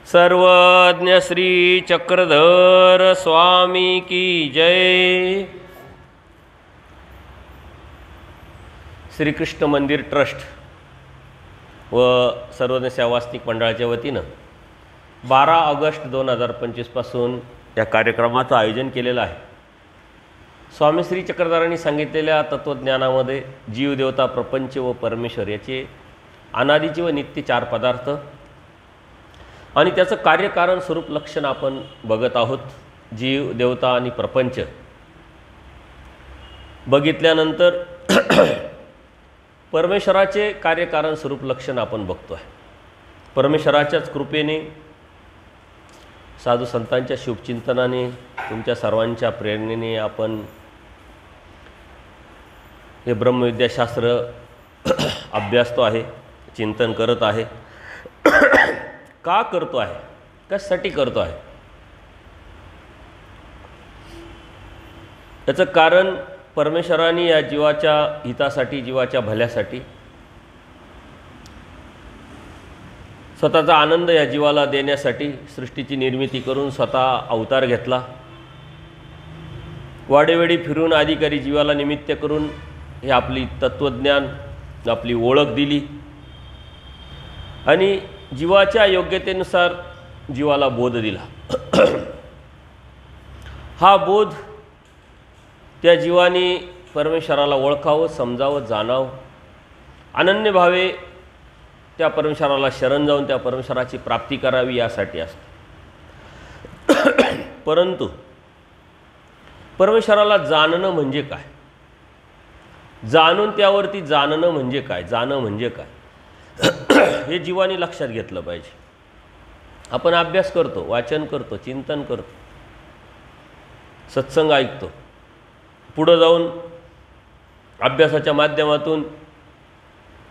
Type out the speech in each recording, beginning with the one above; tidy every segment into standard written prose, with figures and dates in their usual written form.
सर्वज्ञ श्री चक्रधर स्वामी की जय। श्रीकृष्ण मंदिर ट्रस्ट व सर्वज्ञ सेवासनिक मंडळाच्या वतीनं 12 ऑगस्ट 2025 पासून या कार्यक्रमाचं आयोजन केलेलं आहे। स्वामी श्री चक्रधरांनी सांगितलेल्या तत्त्वज्ञानामध्ये जीव, देवता, प्रपंच व परमेश्वर याचे अनादीचे व नित्य 4 पदार्थ आणि त्याचं कार्यकारण स्वरूप लक्षण आपण बघत आहोत। जीव, देवता आणि प्रपंच बघितल्यानंतर परमेश्वराचे कार्यकारण स्वरूप लक्षण आपण बघतो आहे। परमेश्वराच्याच कृपेने, साधू संतांच्या शुभचिंतनाने, तुमच्या सर्वांच्या प्रेरणेने आपण हे ब्रह्मविद्याशास्त्र अभ्यासतो आहे, चिंतन करत आहे। का करतो आहे, कशासाठी करतो आहे, याचं कारण परमेश्वराने या जीवाच्या हितासाठी, जीवाच्या भल्यासाठी स्वतःचा आनंद या जीवाला देण्यासाठी सृष्टीची निर्मिती करून स्वतः अवतार घेतला। वाडेवेडी फिरून अधिकारी जीवाला निमित्त करून हे आपली तत्त्वज्ञान, आपली ओळख दिली आणि जीवाच्या योग्यतेनुसार जीवाला बोध दिला। हा बोध त्या जीवाने परमेश्वराला ओळखावं, समजावं, जाणावं, अनन्य भावे त्या परमेश्वराला शरण जाऊन त्या परमेश्वराची प्राप्ती करावी यासाठी असतं। परंतु परमेश्वराला जाणणं म्हणजे काय, जाणून त्यावरती जाणणं म्हणजे काय, जाणं म्हणजे काय, हे जीवाने लक्षात घेतलं पाहिजे। आपण अभ्यास करतो, वाचन करतो, चिंतन करतो, सत्संग ऐकतो, पुढे जाऊन अभ्यासाच्या माध्यमातून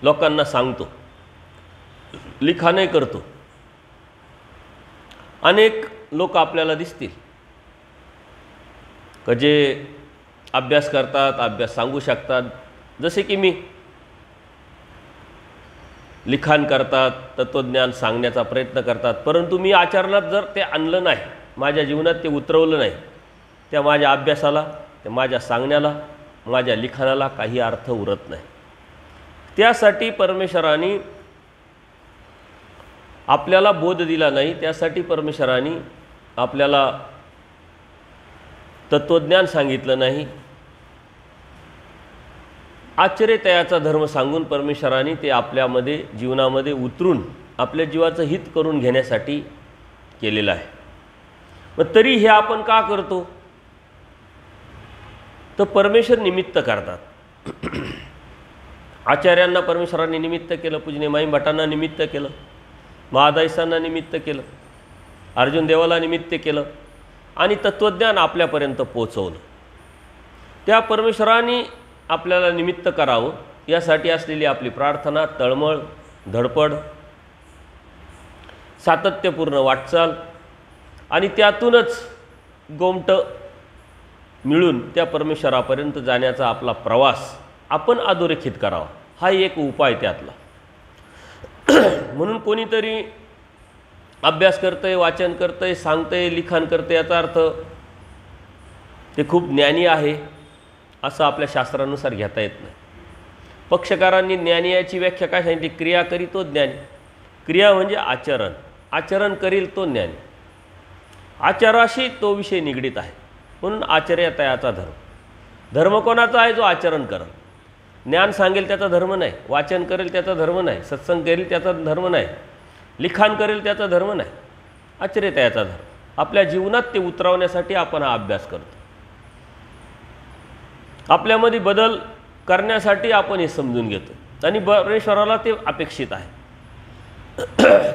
लोकांना सांगतो, लिखाणही करतो। अनेक लोक आपल्याला दिसतील की जे अभ्यास करतात, अभ्यास सांगू शकतात, जसे की मी लिखाण करतात, तत्त्वज्ञान सांगण्याचा प्रयत्न करतात, परंतु मी आचरणात जर ते आणलं नाही, माझ्या जीवनात ते उतरवलं नाही, त्या माझ्या अभ्यासाला, त्या माझ्या सांगण्याला, माझ्या लिखाणाला काही अर्थ उरत नाही। त्यासाठी परमेश्वराने आपल्याला बोध दिला नाही, त्यासाठी परमेश्वराने आपल्याला तत्त्वज्ञान सांगितलं नाही। आश्चर्यतयाचा धर्म सांगून परमेश्वराने ते आपल्यामध्ये, जीवनामध्ये उतरून आपल्या जीवाचं हित करून घेण्यासाठी केलेलं आहे। मग तरी हे आपण का करतो, तर परमेश्वर निमित्त करतात। आचार्यांना परमेश्वराने निमित्त केलं, पूजनीय माई भटांना निमित्त केलं, महादायसांना निमित्त केलं, अर्जुन देवाला निमित्त केलं आणि तत्त्वज्ञान आपल्यापर्यंत पोहोचवलं। त्या परमेश्वराने आपल्याला निमित्त करावं यासाठी असलेली आपली प्रार्थना, तळमळ, धडपड, सातत्यपूर्ण वाटचाल आणि त्यातूनच गोमटं मिळून त्या परमेश्वरापर्यंत जाण्याचा आपला प्रवास आपण अधोरेखित करावा, हा एक उपाय त्यातला। म्हणून कोणीतरी अभ्यास करतंय, वाचन करतंय, सांगतंय, लिखाण करतंय, याचा अर्थ ते खूप ज्ञानी आहे असं आपल्या शास्त्रानुसार घेता येत नाही। पक्षकारांनी ज्ञानी याची व्याख्या काय सांगितली, क्रिया करी तो ज्ञानी। क्रिया म्हणजे आचरण, आचरण करील तो ज्ञानी, आचाराशी तो विषय निगडीत आहे, म्हणून आचर्यतयाचा धर्म। धर्म कोणाचा आहे, जो आचरण करेल, ज्ञान सांगेल त्याचा धर्म नाही, वाचन करेल त्याचा धर्म नाही, सत्संग करेल त्याचा धर्म नाही, लिखाण करेल त्याचा धर्म नाही, आचर्यतयाचा धर्म। आपल्या जीवनात ते उतरवण्यासाठी आपण हा अभ्यास करतो, आपल्यामध्ये बदल करण्यासाठी आपण हे समजून घेतो आणि परमेश्वराला ते अपेक्षित आहे।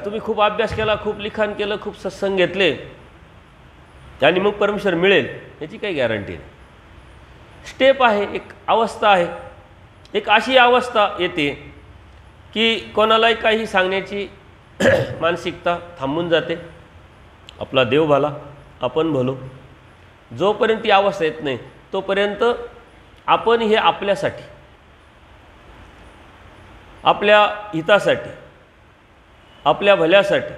तुम्ही खूप अभ्यास केला, खूप लिखाण केलं, खूप सत्संग घेतले आणि मग परमेश्वर मिळेल याची काही गॅरंटी नाही। स्टेप आहे, एक अवस्था आहे, एक अशी अवस्था येते की कोणालाही काही सांगण्याची मानसिकता थांबून जाते, आपला देव भला, आपण भलो। जोपर्यंत ती अवस्था येत नाही तोपर्यंत आपण हे आपल्यासाठी, आपल्या हितासाठी आपल्या भल्यासाठी,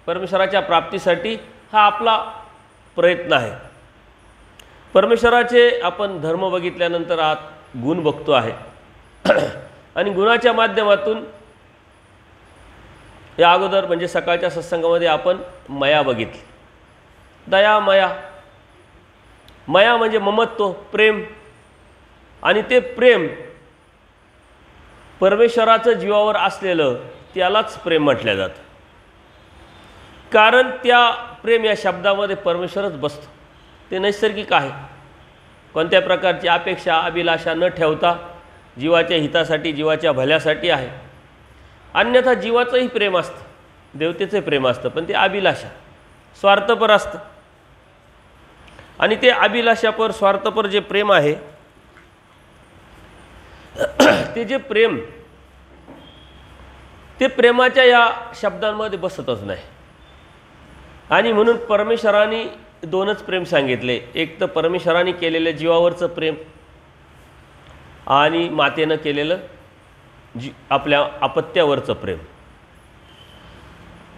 परमेश्वराच्या प्राप्तीसाठी हा आपला प्रयत्न आहे. परमेश्वराचे आपण धर्म बघितल्यानंतर आत गुण बघतो आहे आणि गुणाच्या माध्यमातून या अगोदर म्हणजे सकाळच्या सत्संगामध्ये आपण मया बघितली. दया, मया. मया म्हणजे ममत्व, प्रेम. आणि ते प्रेम परमेश्वराचं जीवावर असलेलं त्यालाच प्रेम म्हटलं जातं. कारण त्या प्रेम या शब्दामध्ये परमेश्वरच बसतो. ते नैसर्गिक आहे. कोणत्या प्रकारची अपेक्षा अभिलाषा न ठेवता जीवाच्या हितासाठी, जीवाच्या भल्यासाठी आहे. अन्यथा जीवाचंही प्रेम असतं, देवतेचं प्रेम असतं, पण ते अभिलाषा स्वार्थपर असतं. आणि ते अभिलाषापर स्वार्थपर जे प्रेम आहे ते जे प्रेम ते प्रेमाच्या या शब्दांमध्ये बसतच नाही. आणि म्हणून परमेश्वराने दोनच प्रेम सांगितले. एक तर परमेश्वराने केलेलं जीवावरचं प्रेम आणि मातेनं केलेलं आपल्या अपत्यावरचं प्रेम.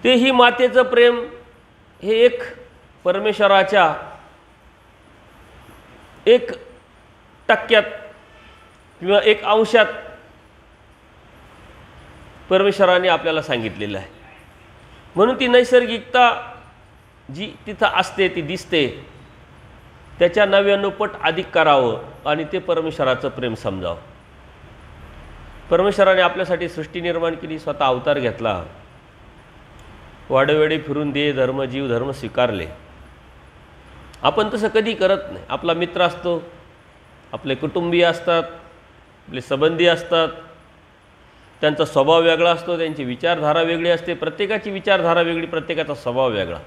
तेही मातेचं प्रेम हे एक परमेश्वराच्या 1% किंवा 1% परमेश्वराने आपल्याला सांगितलेलं आहे. म्हणून ती नैसर्गिकता जी तिथं असते ती दिसते, त्याच्या 99 पट अधिक करावं आणि ते परमेश्वराचं प्रेम समजावं. परमेश्वराने आपल्यासाठी सृष्टी निर्माण केली, स्वतः अवतार घेतला, वाडवेडे फिरून दे धर्म जीव धर्म स्वीकारले. आपण तसं कधी करत नाही. आपला मित्र असतो, आपले कुटुंबीय असतात, आपले संबंधी असतात, त्यांचा स्वभाव वेगळा असतो, त्यांची विचारधारा वेगळी असते. प्रत्येकाची विचारधारा वेगळी, प्रत्येकाचा स्वभाव वेगळा.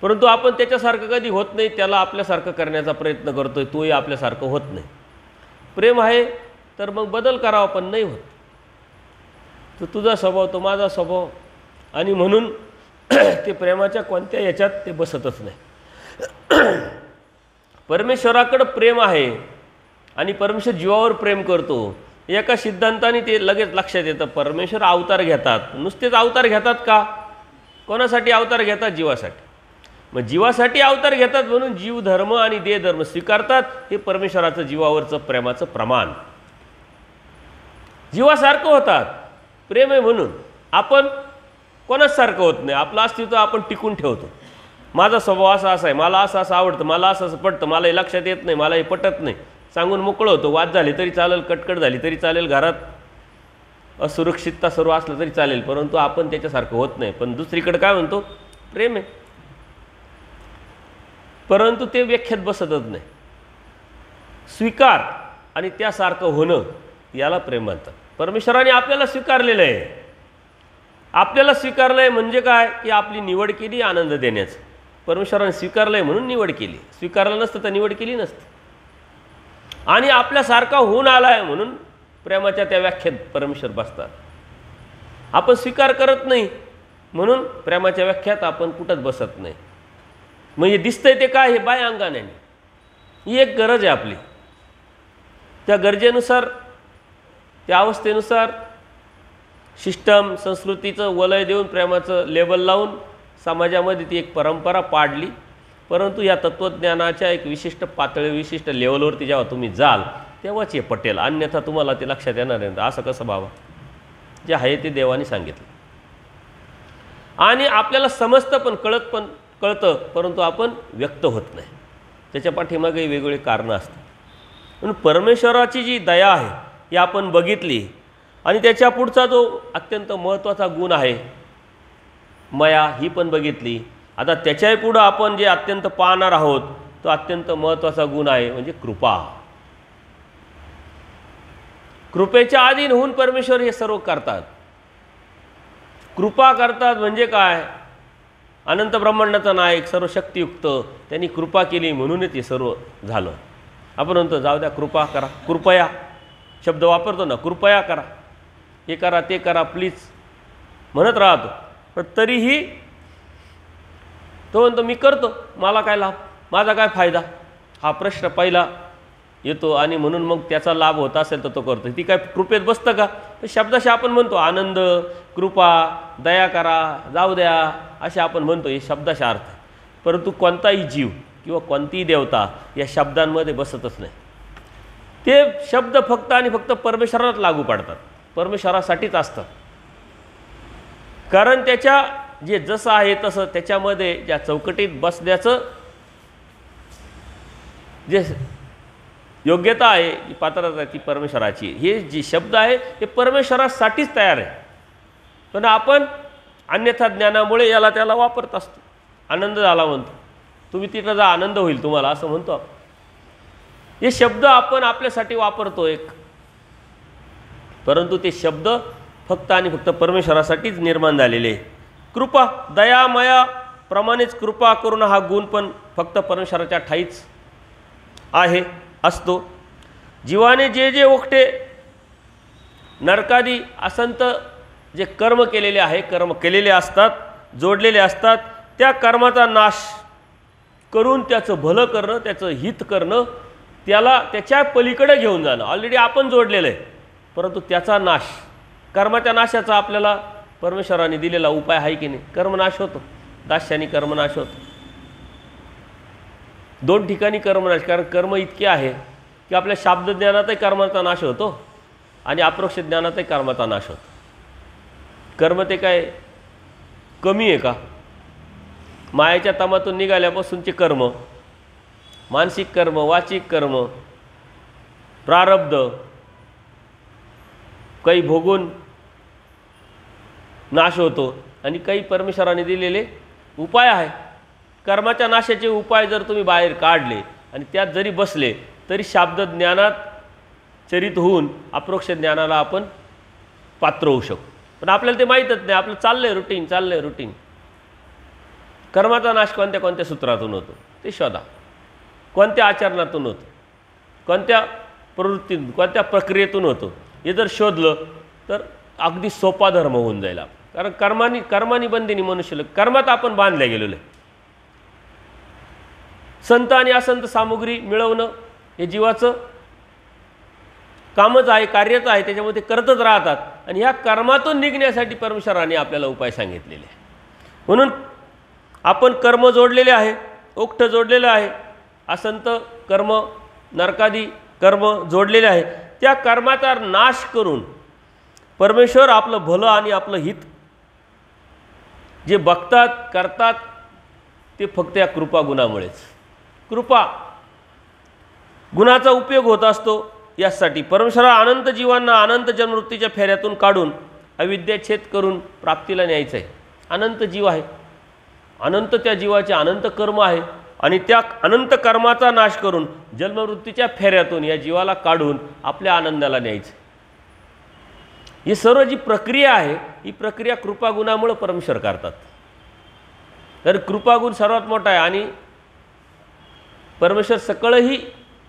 परंतु आपण त्याच्यासारखं कधी होत नाही. त्याला आपल्यासारखं करण्याचा प्रयत्न करतोय, तोही आपल्यासारखं होत नाही. प्रेम आहे तर मग बदल करावा, पण नाही होत. तो तुझा स्वभाव, तो माझा स्वभाव. आणि म्हणून ते प्रेमाच्या कोणत्या याच्यात ते बसतच नाही. परमेश्वराकडं प्रेम आहे आणि परमेश्वर जीवावर प्रेम करतो. एका सिद्धांताने ते लगेच लक्षात येतं. परमेश्वर अवतार घेतात. नुसतेच अवतार घेतात का? कोणासाठी अवतार घेतात? जीवासाठी. मग जीवासाठी अवतार घेतात म्हणून जीव धर्म आणि देह धर्म स्वीकारतात. हे परमेश्वराचं जीवावरचं प्रेमाचं प्रमाण. जीवासारखं होतात, प्रेम आहे म्हणून. आपण कोणाच सारखं होत नाही. आपलं अस्तित्व आपण टिकून ठेवतो. माझा स्वभाव असा आहे, मला असं आवडतं, मला असं पटतं, मला हे लक्षात येत नाही, मला हे पटत नाही, सांगून मोकळं होतो. वाद झाले तरी चालेल, कटकट झाली तरी चालेल, घरात असुरक्षितता सर्व असलं तरी चालेल, परंतु आपण त्याच्यासारखं होत नाही. पण दुसरीकडे काय म्हणतो? प्रेम आहे. परंतु ते व्याख्यात बसतच नाही. स्वीकार आणि त्यासारखं होणं याला प्रेम म्हणतात. परमेश्वराने आपल्याला स्वीकारलेलं आहे. आपल्याला स्वीकारलं आहे म्हणजे काय? की आपली निवड केली आनंद देण्याचं. परमेश्वराने स्वीकारलं आहे म्हणून निवड केली. स्वीकारलं नसतं तर निवड केली नसती. आणि आपल्यासारखा होऊन आला आहे म्हणून प्रेमाच्या त्या व्याख्यात परमेश्वर बसतात. आपण स्वीकार करत नाही म्हणून प्रेमाच्या व्याख्यात आपण कुठंच बसत नाही. म्हणजे दिसतंय ते काय? हे बाय अंगाने. ही एक गरज आहे आपली. त्या गरजेनुसार, त्या अवस्थेनुसार सिस्टम संस्कृतीचं वलय देऊन, प्रेमाचं लेबल लावून समाजामध्ये ती एक परंपरा पाडली. परंतु या तत्त्वज्ञानाच्या एक विशिष्ट पातळी, विशिष्ट लेवलवरती जेव्हा तुम्ही जाल तेव्हाच हे पटेल. अन्यथा तुम्हाला ते लक्षात येणार नाही. असं कसं बाबा? जे आहे ते देवाने सांगितलं. आणि आपल्याला समजतं पण कळतं, परंतु आपण व्यक्त होत नाही. त्याच्या पाठीमागे वेगवेगळी कारणं असतात. म्हणून परमेश्वराची जी दया आहे ही आपण बघितली. आणि त्याच्या पुढचा जो अत्यंत महत्त्वाचा गुण आहे मया, ही पण बघितली. आता त्याच्याही पुढं आपण जे अत्यंत पाहणार आहोत तो अत्यंत महत्त्वाचा गुण आहे म्हणजे कृपा. कृपेच्या अधीन होऊन परमेश्वर हे सर्व करतात. कृपा करतात म्हणजे काय? अनंत ब्रह्मांडाचा नायक, सर्व शक्तियुक्त, त्यांनी कृपा केली म्हणूनच हे सर्व झालं. आपण म्हणतो जाऊ द्या, कृपा करा, कृपया शब्द वापरतो ना, कृपया करा, हे करा ते करा प्लीज म्हणत राहतो. पण तरीही तो म्हणतो मी करतो, मला काय लाभ, माझा काय फायदा, हा प्रश्न पहिला येतो. आणि म्हणून मग त्याचा लाभ होत असेल तर तो करतो. ती काय कृपेत बसतं का? तर शब्दाशी आपण म्हणतो आनंद, कृपा, दया करा, जाऊ द्या, असे आपण म्हणतो, हे शब्दाचा अर्थ. परंतु कोणताही जीव किंवा कोणतीही देवता या शब्दांमध्ये बसतच नाही. ते शब्द फक्त आणि फक्त परमेश्वरालाच लागू पडतात, परमेश्वरासाठीच असतात. कारण त्याच्या जे जसं आहे तसं त्याच्यामध्ये ज्या चौकटीत बसण्याचं जे योग्यता आहे, जी पात्रता आहे, ती परमेश्वराची. हे जे शब्द आहे हे परमेश्वरासाठीच तयार आहे, पण आपण अन्यथा ज्ञानामुळे याला त्याला वापरत असतो. आनंद झाला म्हणतो, तुम्ही तिथं जा, आनंद होईल तुम्हाला, असं म्हणतो आपण. हे शब्द आपण आपल्यासाठी वापरतो एक, परंतु ते शब्द फक्त आणि फक्त परमेश्वरासाठीच निर्माण झालेले. कृपा, दयामया प्रमाणेच कृपा करून हा गुण पण फक्त परमेश्वराच्या ठाईच आहे, असतो. जीवाने जे जे ओकटे नरकादी असंत जे कर्म केलेले आहे, कर्म केलेले असतात, जोडलेले असतात, त्या कर्माचा नाश करून त्याचं भलं करणं, त्याचं हित करणं, त्याला त्याच्या पलीकडे घेऊन जाणं. ऑलरेडी आपण जोडलेलं आहे, परंतु त्याचा नाश, कर्माच्या नाशाचा आपल्याला परमेश्वराने दिलेला उपाय आहे की नाही. कर्मनाश होतो, दास्याने कर्मनाश होतो. दोन ठिकाणी कर्मनाश, कारण कर्म इतके आहे की आपल्या शाब्दज्ञानातही कर्माचा नाश होतो आणि अप्रोक्ष ज्ञानातही कर्माचा नाश होतो. कर्म ते काय कमी आहे का? मायेच्या तमातून निघाल्यापासूनचे कर्म, मानसिक कर्म, वाचिक कर्म, प्रारब्ध, काही भोगून नाश होतो आणि काही परमेश्वराने दिलेले उपाय आहे. कर्माच्या नाशाचे उपाय जर तुम्ही बाहेर काढले आणि त्यात जरी बसले तरी शाब्द ज्ञानात चरित होऊन अप्रोक्ष ज्ञानाला आपण पात्र होऊ शकतो. पण आपल्याला ते माहीतच नाही, आपलं चाललंय रुटीन, चाललंय रुटीन. कर्माचा नाश कोणत्या कोणत्या सूत्रातून होतो ते शोधा, कोणत्या आचरणातून होतो, कोणत्या प्रवृत्तीतून, कोणत्या प्रक्रियेतून होतो. हे जर शोधलं तर अगदी सोपा धर्म होऊन जाईल. कारण कर्मानी बंदिनी मनुष्य, कर्मात आपण बांधल्या गेलेलो आहे. संत आणि असंत सामुग्री मिळवणं हे जीवाचं कामच आहे, कार्यच आहे, त्याच्यामध्ये करतच राहतात. आणि ह्या कर्मातून निघण्यासाठी परमेश्वराने आपल्याला उपाय सांगितलेले आहे. म्हणून आपण कर्म जोडलेले आहे, ओष्ठ जोडलेलं आहे, असंत कर्म, नरकादी कर्म जोडलेले आहे. त्या कर्माचा नाश करून परमेश्वर आपलं भलं आणि आपलं हित जे बघतात, करतात, ते फक्त या कृपा गुणामुळेच. कृपा गुणाचा उपयोग होत असतो यासाठी. परमेश्वरा अनंत जीवांना अनंत जन्मवृत्तीच्या फेऱ्यातून काढून अविद्याच्छेद करून प्राप्तीला न्यायचं आहे. अनंत जीव आहे, अनंत त्या जीवाचे अनंत कर्म आहे आणि त्या अनंत कर्माचा नाश करून जन्मवृत्तीच्या फेऱ्यातून या जीवाला काढून आपल्या आनंदाला न्यायचं. ही सर्व जी प्रक्रिया आहे ही प्रक्रिया कृपागुणामुळे परमेश्वर करतात. तर कृपागुण सर्वात मोठा आहे आणि परमेश्वर सकळही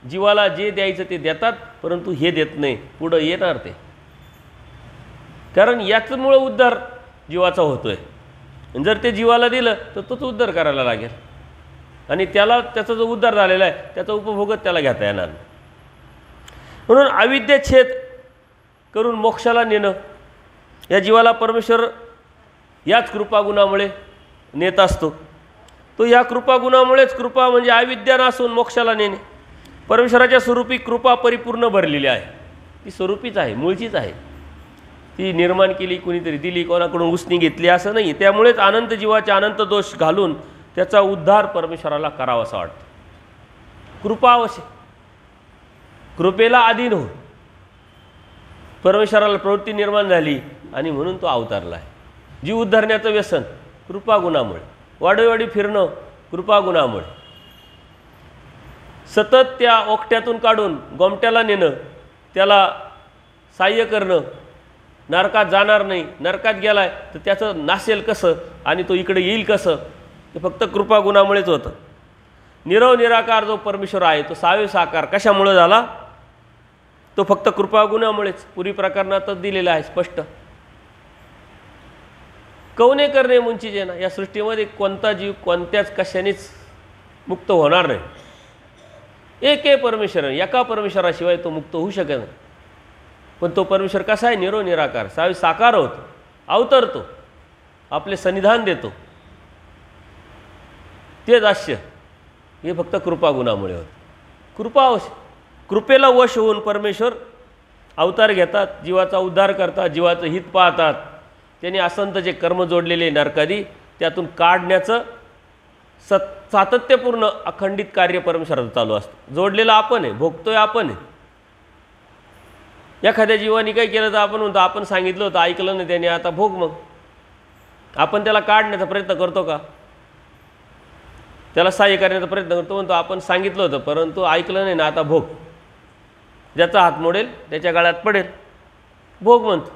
जीवाला जे द्यायचं ते देतात, परंतु हे देत नाही, पुढं येणार ते. कारण याचमुळं उद्धार जीवाचा होतोय. जर ते जीवाला दिलं तर तोच उद्धार करायला लागेल आणि त्याला त्याचा जो उद्धार झालेला आहे त्याचा उपभोगच त्याला घेता येणार नाही. म्हणून अविद्याच्छेद करून मोक्षाला नेणं या जीवाला परमेश्वर याच कृपागुणामुळे नेत असतो. तो या कृपागुणामुळेच, कृपा म्हणजे अविद्या नासून मोक्षाला नेणे. परमेश्वराच्या स्वरूपी कृपा परिपूर्ण भरलेली आहे. ती स्वरूपीच आहे, मूळचीच आहे. ती निर्माण केली, कुणीतरी दिली, कोणाकडून उसनी घेतली असं नाही. त्यामुळेच अनंत जीवाचे अनंत दोष घालून त्याचा उद्धार परमेश्वराला करावा असं वाटतं. कृपा आवश्यक, कृपेला अधीन हो. परमेश्वराला प्रवृत्ती निर्माण झाली आणि म्हणून तो अवतारला आहे. जीव उद्धारण्याचं व्यसन कृपागुणामुळे, वाडोवाडी फिरणं कृपागुणामुळे, सतत त्या ओकट्यातून काढून गोमट्याला नेणं, त्याला साह्य करणं, नरकात जाणार नाही, नरकात गेलाय तर त्याचं नासेल कसं आणि तो इकडे येईल कसं, ते फक्त कृपागुणामुळेच होतं. निरव निराकार जो परमेश्वर आहे तो सावे साकार कशामुळे झाला? तो फक्त कृपागुणामुळेच. पुरी प्रकरणातच दिलेला आहे स्पष्ट. कवने करणे मुंचीचे ना, या सृष्टीमध्ये कोणता जीव कोणत्याच कशानेच मुक्त होणार नाही. एक परमेश्वर, एका परमेश्वराशिवाय तो मुक्त होऊ शकत नाही. पण तो परमेश्वर कसा आहे? निराकार, साकार होतो, अवतरतो, आपले सन्निधान देतो. ते दास्य हे फक्त कृपागुणामुळे होतं. कृपेला वश होऊन परमेश्वर अवतार घेतात, जीवाचा उद्धार करतात, जीवाचं हित पाहतात. त्यांनी असंत जे कर्म जोडलेले नरकादी त्यातून काढण्याचं सातत्यपूर्ण अखंडित कार्य परमेश्वराचं चालू असतं. जोडलेलं आपण आहे, भोगतोय आपण आहे. एखाद्या जीवाने काही केलं तर आपण म्हणतो आपण सांगितलं होतं, ऐकलं नाही त्याने, आता भोग. मग आपण त्याला काढण्याचा प्रयत्न करतो का? त्याला सहाय्य करण्याचा प्रयत्न करतो, म्हणतो आपण सांगितलं होतं परंतु ऐकलं नाही ना, आता भोग. ज्याचा हात मोडेल त्याच्या गळ्यात पडेल, भोग म्हणतो.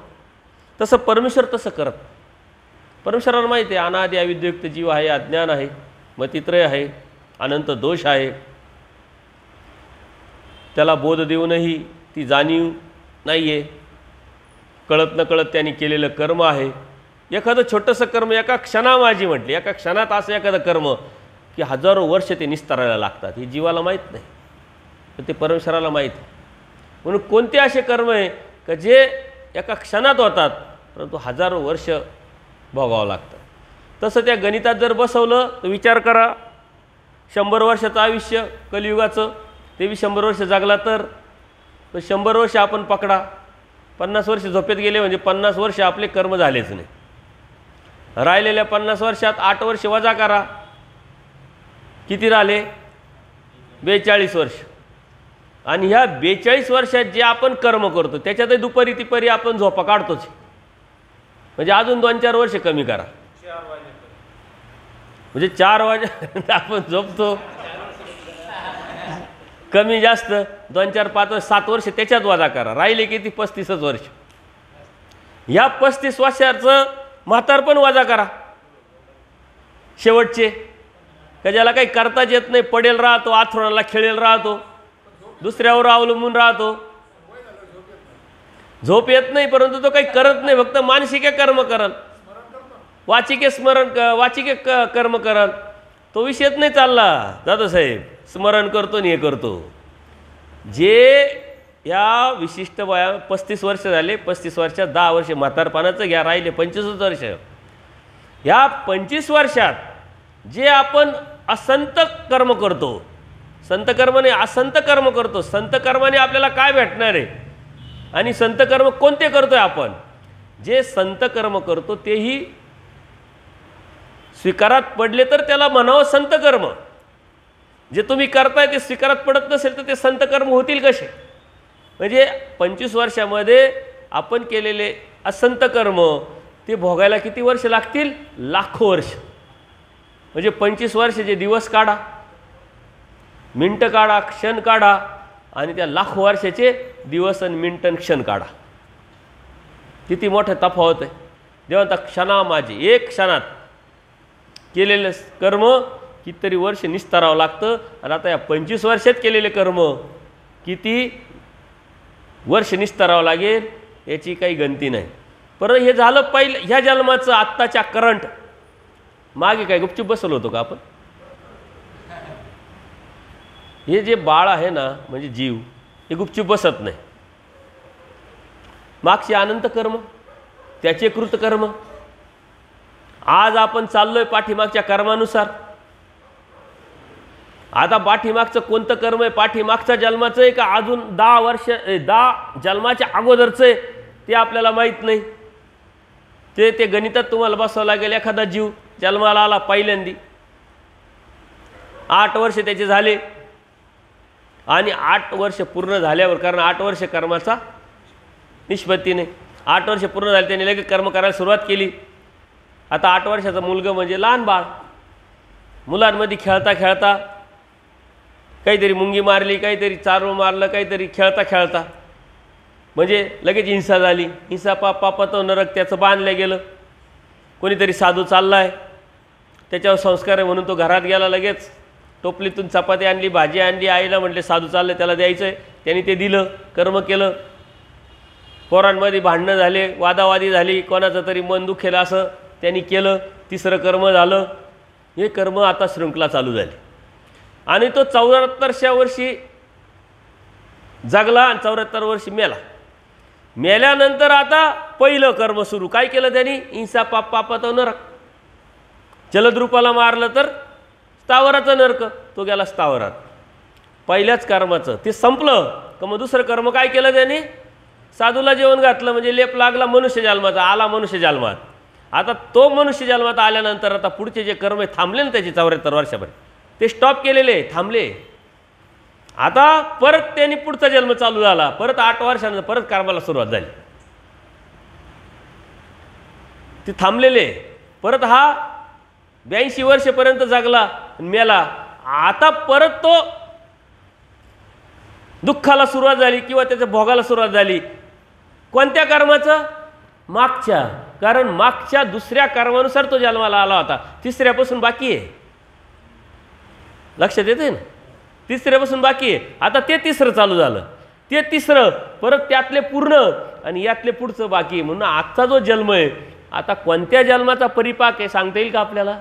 तसं परमेश्वर तसं करत. परमेश्वराला माहिती आहे अनादि अविद्युक्त जीव आहे, अज्ञान आहे, मतित्रय आहे, अनंत दोष आहे. त्याला बोध देऊनही ती जाणीव नाही आहे. कळत नकळत त्यांनी केलेलं कर्म आहे. एखादं छोटंसं कर्म एका क्षणामाजी म्हटले, एका क्षणात असं एखादं कर्म की हजारो वर्ष ते निस्तारायला लागतात. हे जीवाला माहीत नाही, तर ते परमेश्वराला माहीत आहे. म्हणून कोणते असे कर्म आहे का जे एका क्षणात होतात परंतु हजारो वर्ष भोगावं लागतं. तसं त्या गणितात जर बसवलं तर विचार करा, 100 वर्षाचं आयुष्य कलियुगाचं, ते बी 100 वर्ष जगला तर 100 वर्ष आपण पकडा, 50 वर्ष झोपेत गेले म्हणजे 50 वर्ष आपले कर्म झालेच नाही. राहिलेल्या 50 वर्षात 8 वर्ष वजा करा, किती राहिले? 42 वर्ष. आणि ह्या 42 वर्षात जे आपण कर्म करतो त्याच्यातही दुपारी तिपारी आपण झोपा काढतोच. म्हणजे अजून 2-4 वर्ष कमी करा, म्हणजे 4 वाजे आपण झोपतो. कमी जास्त 2-4 5 7 वर्ष त्याच्यात वजा करा, राहिले किती? 35 वर्ष. ह्या 35 वर्षाचं म्हातारपण वजा करा, शेवटचे का ज्याला काही करताच येत नाही, पडेल राहतो, आथरुणाला खेळेल राहतो, दुसऱ्यावर अवलंबून राहतो, झोप येत नाही परंतु तो काही करत नाही, फक्त मानसिक कर्म करल, वाचिके कर्म करल, तो विषयच नाही चालला. दादासाहेब स्मरण करतो आणि हे करतो. जे या विशिष्ट वया 35 वर्ष झाले, 35 वर्षात 10 वर्ष म्हातारपणाचं घ्या, राहिले 25 वर्ष. ह्या 25 वर्षात जे आपण असंत कर्म करतो, संत कर्म नाही असंत कर्म करतो, संत कर्माने आपल्याला काय भेटणार आहे आणि संत कर्म कोणते करतोय आपण? जे संत कर्म करतो तेही स्वीकारात पडले तर त्याला म्हणावं संत कर्म. जे तुम्ही करताय ते स्वीकारात पडत नसेल तर ते संत कर्म होतील कसे? म्हणजे 25 वर्षामध्ये आपण केलेले असंत कर्म ते भोगायला किती वर्ष लागतील? लाखो वर्ष. म्हणजे 25 वर्षाचे दिवस काढा, मिनटं काढा, क्षण काढा आणि त्या लाखो वर्षाचे दिवस आणि मिनटं क्षण काढा. किती मोठं तफावत आहे. देवता क्षणा माझे, एक क्षणात केलेलं कर्म कितीतरी वर्ष निस्तारावं लागतं. आणि आता या 25 वर्षात केलेले कर्म किती वर्ष निस्तारावं लागेल याची काही गणती नाही. परत हे झालं पहिलं ह्या जन्माचं आत्ताच्या करंट. मागे काय गुपचूप बसवलं होतं का आपण? हे जे बाळ आहे ना म्हणजे जीव, हे गुपचूप बसत नाही. मागचे अनंत कर्म, त्याचे कृतकर्म, आज आपण चाललोय पाठीमागच्या कर्मानुसार. आता पाठीमागचं कोणतं कर्म आहे? पाठीमागच्या जन्माचं आहे का अजून 10 वर्ष 10 जन्माच्या अगोदरचं आहे ते आपल्याला माहीत नाही. ते गणितात तुम्हाला बसवावं लागेल. एखादा जीव जन्माला आला पहिल्यांदी, 8 वर्ष त्याचे झाले आणि 8 वर्ष पूर्ण झाल्यावर, कारण 8 वर्ष कर्माचा निष्पत्ती नाही, 8 वर्ष पूर्ण झाले त्याने लगेच कर्म करायला सुरुवात केली. आता 8 वर्षाचा मुलगा म्हणजे लहान बाळ, मुलांमध्ये खेळता खेळता काहीतरी मुंगी मारली, काहीतरी चारू मारलं, काहीतरी खेळता खेळता म्हणजे लगेच हिंसा झाली. हिंसा पापा तो नरक त्याचं बांधलं गेलं. कोणीतरी साधू चालला आहे, त्याच्यावर संस्कार आहे म्हणून तो घरात गेला, लगेच टोपलीतून चपाती आणली, भाजी आणली, आईला म्हटले साधू चाललं त्याला द्यायचं आहे, त्यांनी ते दिलं, कर्म केलं. पोरांमध्ये भांडणं झाले, वादावादी झाली, कोणाचं तरी मन दुखेल असं त्यांनी केलं, तिसरं कर्म झालं. हे कर्म आता शृंखला चालू झाली आणि तो 74व्या वर्षी जगला आणि 74 वर्षी मेला. मेल्यानंतर आता पहिलं कर्म सुरू. काय केलं त्यांनी? हिंसा पाप पापात नरक. जलद्रूपाला मारलं तर स्थावराचं नरक, तो गेला स्थावरात. पहिल्याच कर्माचं ते संपलं का मग दुसरं कर्म काय केलं त्यांनी? साधूला जेवण घातलं, म्हणजे लेप लागला मनुष्य जन्माचा, आला मनुष्य जन्मात. आता तो मनुष्य जन्मात आल्यानंतर आता पुढचे जे कर्म थांबले ना त्याचे 74 वर्षाभर, ते स्टॉप केलेले, थांबले. आता परत त्यांनी पुढचा जन्म चालू झाला, परत 8 वर्षानंतर परत कर्माला सुरुवात झाली. ते थांबलेले. परत हा 82 वर्षेपर्यंत जगला, मेला. आता परत तो दुःखाला सुरुवात झाली किंवा त्याच्या भोगाला सुरुवात झाली. कोणत्या कर्माचं? मागच्या. कारण मागच्या दुसऱ्या कर्मानुसार तो जन्माला आला होता. तिसऱ्यापासून बाकी आहे. लक्षात येते ना? तिसऱ्यापासून बाकी आहे. आता ते तिसरं चालू झालं, ते तिसरं, परत त्यातले पूर्ण आणि यातले पुढचं बाकी आहे. म्हणून आजचा जो जन्म आहे, आता कोणत्या जन्माचा परिपाक आहे सांगता येईल का आपल्याला?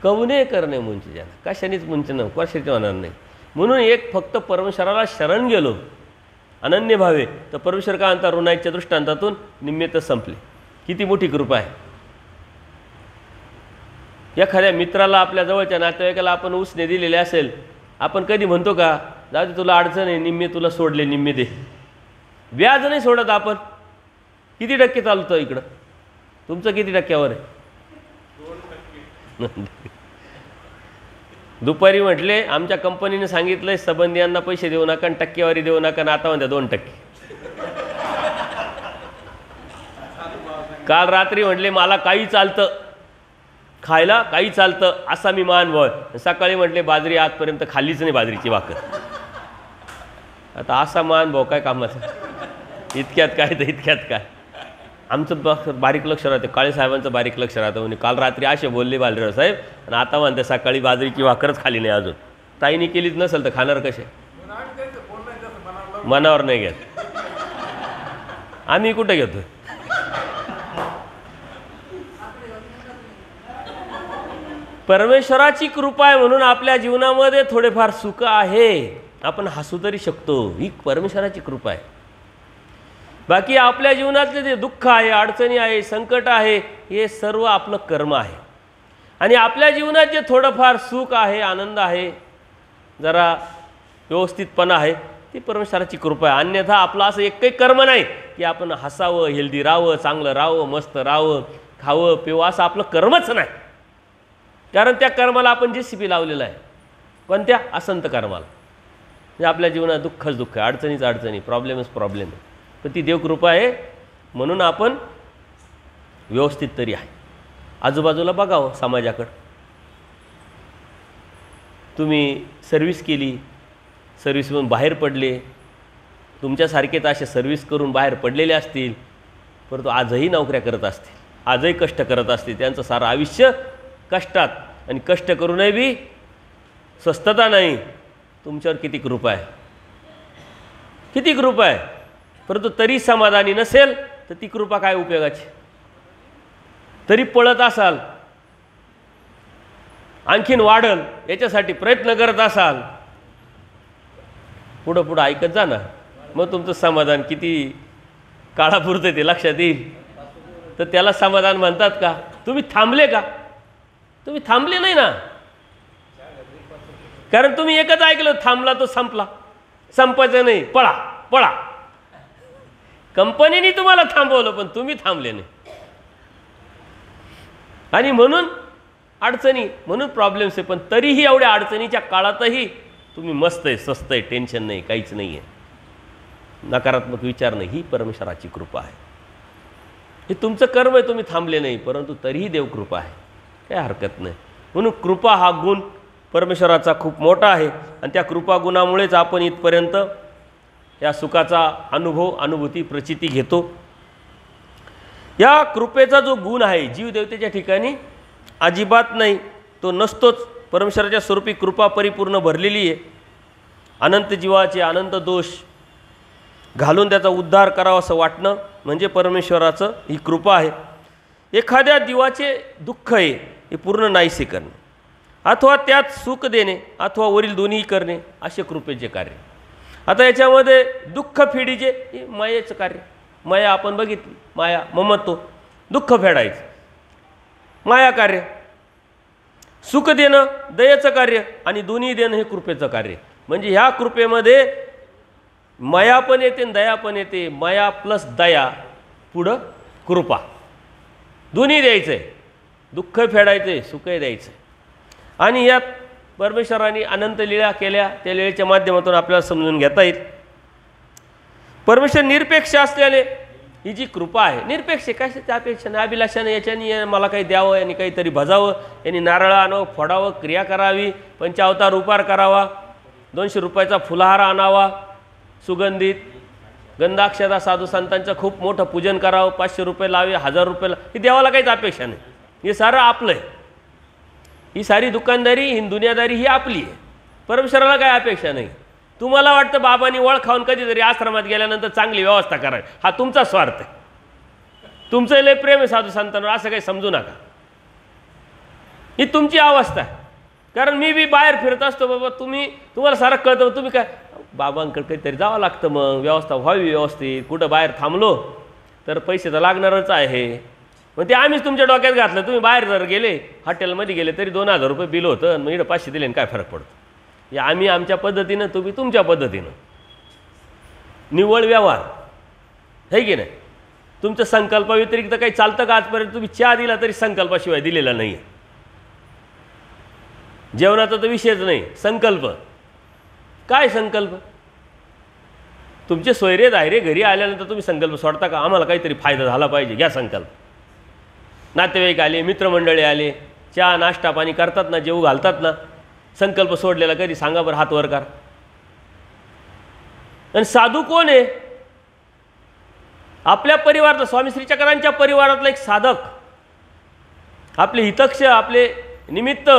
कवने करणे मुंचे ज्याला, कशानेच मुंचे न कशाचे होणार नाही. म्हणून एक फक्त परमेश्वराला शरण गेलो अनन्य भावे, तर परमेश्वर का म्हणता? ऋणाईच्या दृष्टांतातून निमित्त संपले. किती मोठी कृपा आहे. एखाद्या मित्राला, आपल्या जवळच्या नातेवाईकाला आपण उसने दिलेले असेल, आपण कधी म्हणतो का जाऊ दे तुला अडचण आहे, निम्मे तुला सोडले, निम्मे दे? व्याज नाही सोडत आपण. किती टक्के चालतं इकडं? तुमचं किती टक्क्यावर आहे? दुपारी म्हटले आमच्या कंपनीने सांगितलं संबंधियांना पैसे देऊ नका, टक्केवारी देऊ नका, आणि आता म्हणते 2%. काल रात्री म्हटले मला काही चालतं खायला, काही चालतं असा मी मान भाव. सकाळी म्हटले बाजरी आजपर्यंत खाल्लीच नाही, बाजरीची भाकर. आता असा मान भाव काय कामाचा? इतक्यात काय तर इतक्यात काय. आमचं बारीक लक्ष राहते, काळे साहेबांचं बारीक लक्ष राहतं. म्हणजे काल रात्री असे बोलले बालराव साहेब, आणि आता म्हणते सकाळी बाजरीची भाकरच खाली नाही अजून. ताईने केलीच नसेल तर खाणार कसे? मनावर नाही घेत. आम्ही कुठे घेतो? परमेश्वराची कृपा आहे म्हणून आपल्या जीवनामध्ये थोडेफार सुख आहे, आपण हसू तरी शकतो. ही परमेश्वराची कृपा आहे. बाकी आपल्या जीवनातले जे दुःख आहे, अडचणी आहे, संकट आहे, हे सर्व आपलं कर्म आहे. आणि आपल्या जीवनात जे थोडंफार सुख आहे, आनंद आहे, जरा व्यवस्थितपणा आहे, ती परमेश्वराची कृपा आहे. अन्यथा आपलं असं एकही कर्म नाही की आपण हसावं, हेल्दी राहावं, चांगलं राहावं, मस्त राहावं, खावं पिवं, असं आपलं कर्मच नाही. कारण त्या कर्माला आपण JCB लावलेलं आहे. पण त्या असंत कर्माला, म्हणजे आपल्या जीवनात दुःखच दुःख आहे, अडचणीच अडचणी, प्रॉब्लेमच प्रॉब्लेम आहे. पण ती देवकृपा आहे म्हणून आपण व्यवस्थित तरी आहे. आजूबाजूला बघावं समाजाकडं. तुम्ही सर्व्हिस केली, सर्व्हिसमधून बाहेर पडले, तुमच्यासारखेच असे सर्व्हिस करून बाहेर पडलेले असतील, परंतु आजही नोकऱ्या करत असतील, आजही कष्ट करत असतील. त्यांचं सारं आयुष्य कष्टात, आणि कष्ट करूनही बी स्वस्थता नाही. तुमच्यावर किती कृपा आहे, किती कृपा आहे. परंतु तरी समाधानी नसेल तर ती कृपा काय उपयोगाची? तरी पळत असाल, आणखीन वाढल याच्यासाठी प्रयत्न करत असाल, पुढं पुढं ऐकत जा ना. मग तुमचं समाधान किती काळापुरतं ते लक्षात येईल. तर त्याला समाधान म्हणतात का? तुम्ही थांबले का? तुम्ही थांबले नाही ना. कारण तुम्ही एकच ऐकलं, थांबला तो संपला, संपायचं नाही, पळा पळा. कंपनीने तुम्हाला थांबवलं पण तुम्ही थांबले नाही. आणि म्हणून अडचणी, म्हणून प्रॉब्लेम्स आहे. पण तरीही एवढ्या अडचणीच्या काळातही तुम्ही मस्त आहे, स्वस्त आहे, टेन्शन नाही, काहीच नाही आहे, नकारात्मक विचार नाही. ही परमेश्वराची कृपा आहे. हे तुमचं कर्म आहे, तुम्ही थांबले नाही, परंतु तरीही देवकृपा आहे, काही हरकत नाही. म्हणून कृपा हा गुण परमेश्वराचा खूप मोठा आहे. आणि त्या कृपा गुणामुळेच आपण इथपर्यंत या सुखाचा अनुभव, अनुभूती, प्रचिती घेतो. या कृपेचा जो गुण आहे जीवदेवतेच्या ठिकाणी अजिबात नाही, तो नसतोच. परमेश्वराच्या स्वरूपी कृपा परिपूर्ण भरलेली आहे. अनंत जीवाचे अनंत दोष घालून त्याचा उद्धार करावा असं वाटणं म्हणजे परमेश्वराचं ही कृपा आहे. एखाद्या जीवाचे दुःख आहे हे पूर्ण नाहीसे करणे, अथवा त्यात सुख देणे, अथवा वरील दोन्ही करणे, असे कृपेचे कार्य. आता याच्यामध्ये दुःख फेडीचे हे मायेचं कार्य. माया आपण बघितली, माया ममत्व, दुःख फेडायचं माया कार्य. सुख देणं दयेचं कार्य आणि दोन्ही देणं हे कृपेचं कार्य. म्हणजे ह्या कृपेमध्ये माया पण येते आणि दया पण येते. माया प्लस दया पुढं कृपा, दोन्ही द्यायचं आहे. दुःख फेडायचं आहे, सुखही द्यायचं आहे. आणि यात परमेश्वराने अनंत लीळा केल्या. त्या लीळेच्या माध्यमातून आपल्याला समजून घेता येईल परमेश्वर निरपेक्ष असल्याने ही जी कृपा आहे, निरपेक्ष कशाच्या अपेक्षाने अभिलाषाने, याच्याने मला काही द्यावं, यांनी काहीतरी भजावं, यांनी नारळ आणावं, फोडावं, क्रिया करावी, पंचावतार उपार करावा, 200 रुपयाचा फुलहार आणावा, सुगंधित गंधाक्षदा साधू संतांचं खूप मोठं पूजन करावं, 500 रुपये लावे, 1000 रुपये ही देवाला काहीच अपेक्षा नाही. हे सारं आपलं आहे. ही सारी दुकानदारी, ही दुनियादारी ही आपली आहे. परमेश्वराला काय अपेक्षा नाही. तुम्हाला वाटतं बाबांनी वळ खाऊन कधीतरी आश्रमात गेल्यानंतर चांगली व्यवस्था करावी, हा तुमचा स्वार्थ आहे. तुमचं लय प्रेम आहे साधू संतांवर असं काही समजू नका. ही तुमची अवस्था आहे. कारण मी बी बाहेर फिरत असतो बाबा, तुम्हाला सारं कळतं, तुम्ही काय बाबांकडे काहीतरी जावं लागतं, मग व्यवस्था व्हावी व्यवस्थित. कुठं बाहेर थांबलो तर पैसे तर लागणारच आहे. मग ते आम्हीच तुमच्या डोक्यात घातलं. तुम्ही बाहेर जर गेले, हॉटेलमध्ये गेले तरी 2000 रुपये बिल होतं, मग इकडं 500 दिले काय फरक पडतो. या आम्ही आमच्या पद्धतीनं, तुम्ही तुमच्या पद्धतीनं. निव्वळ व्यवहार है की नाही. तुमच्या संकल्पाव्यतिरिक्त काही चालतं का आजपर्यंत? तुम्ही चहा दिला तरी संकल्पाशिवाय दिलेला नाही आहे. जेवणाचा तर विषयच नाही. संकल्प काय? संकल्प तुमचे सोयरे दायरे घरी आल्यानंतर तुम्ही संकल्प सोडता का? आम्हाला काहीतरी फायदा झाला पाहिजे, घ्या संकल्प. नातेवाईक आले, मित्रमंडळी आले, चहा नाश्ता पाणी करतात ना, जेवू घालतात ना, संकल्प सोडलेला कधी सांगा बरं, हात वर करा. आणि साधू कोण आहे? आपल्या परिवारातला, स्वामी श्री चक्रांच्या परिवारातला एक साधक, आपले हितक्ष, आपले निमित्त,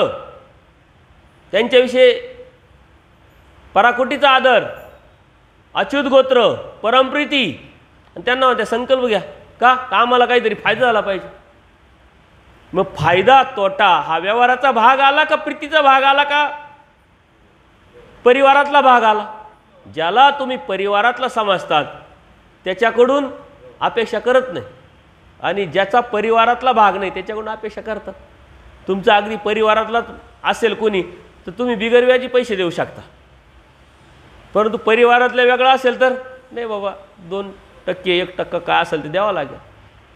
त्यांच्याविषयी पराकोटीचा आदर, अच्युत गोत्र, परमप्रीती, आणि त्यांना म्हणते संकल्प घ्या. का? आम्हाला काहीतरी फायदा झाला पाहिजे. मग फायदा तोटा हा व्यवहाराचा भाग आला का प्रीतीचा भाग आला का परिवारातला भाग आला? ज्याला तुम्ही परिवारातला समजतात त्याच्याकडून अपेक्षा करत नाही, आणि ज्याचा परिवारातला भाग नाही त्याच्याकडून अपेक्षा करतात. तुमचा अगदी परिवारातला असेल कोणी तर तुम्ही बिगरव्याजी पैसे देऊ शकता, परंतु परिवारातला वेगळा असेल तर नाही बाबा, 2% 1% काय असेल ते द्यावं लागेल,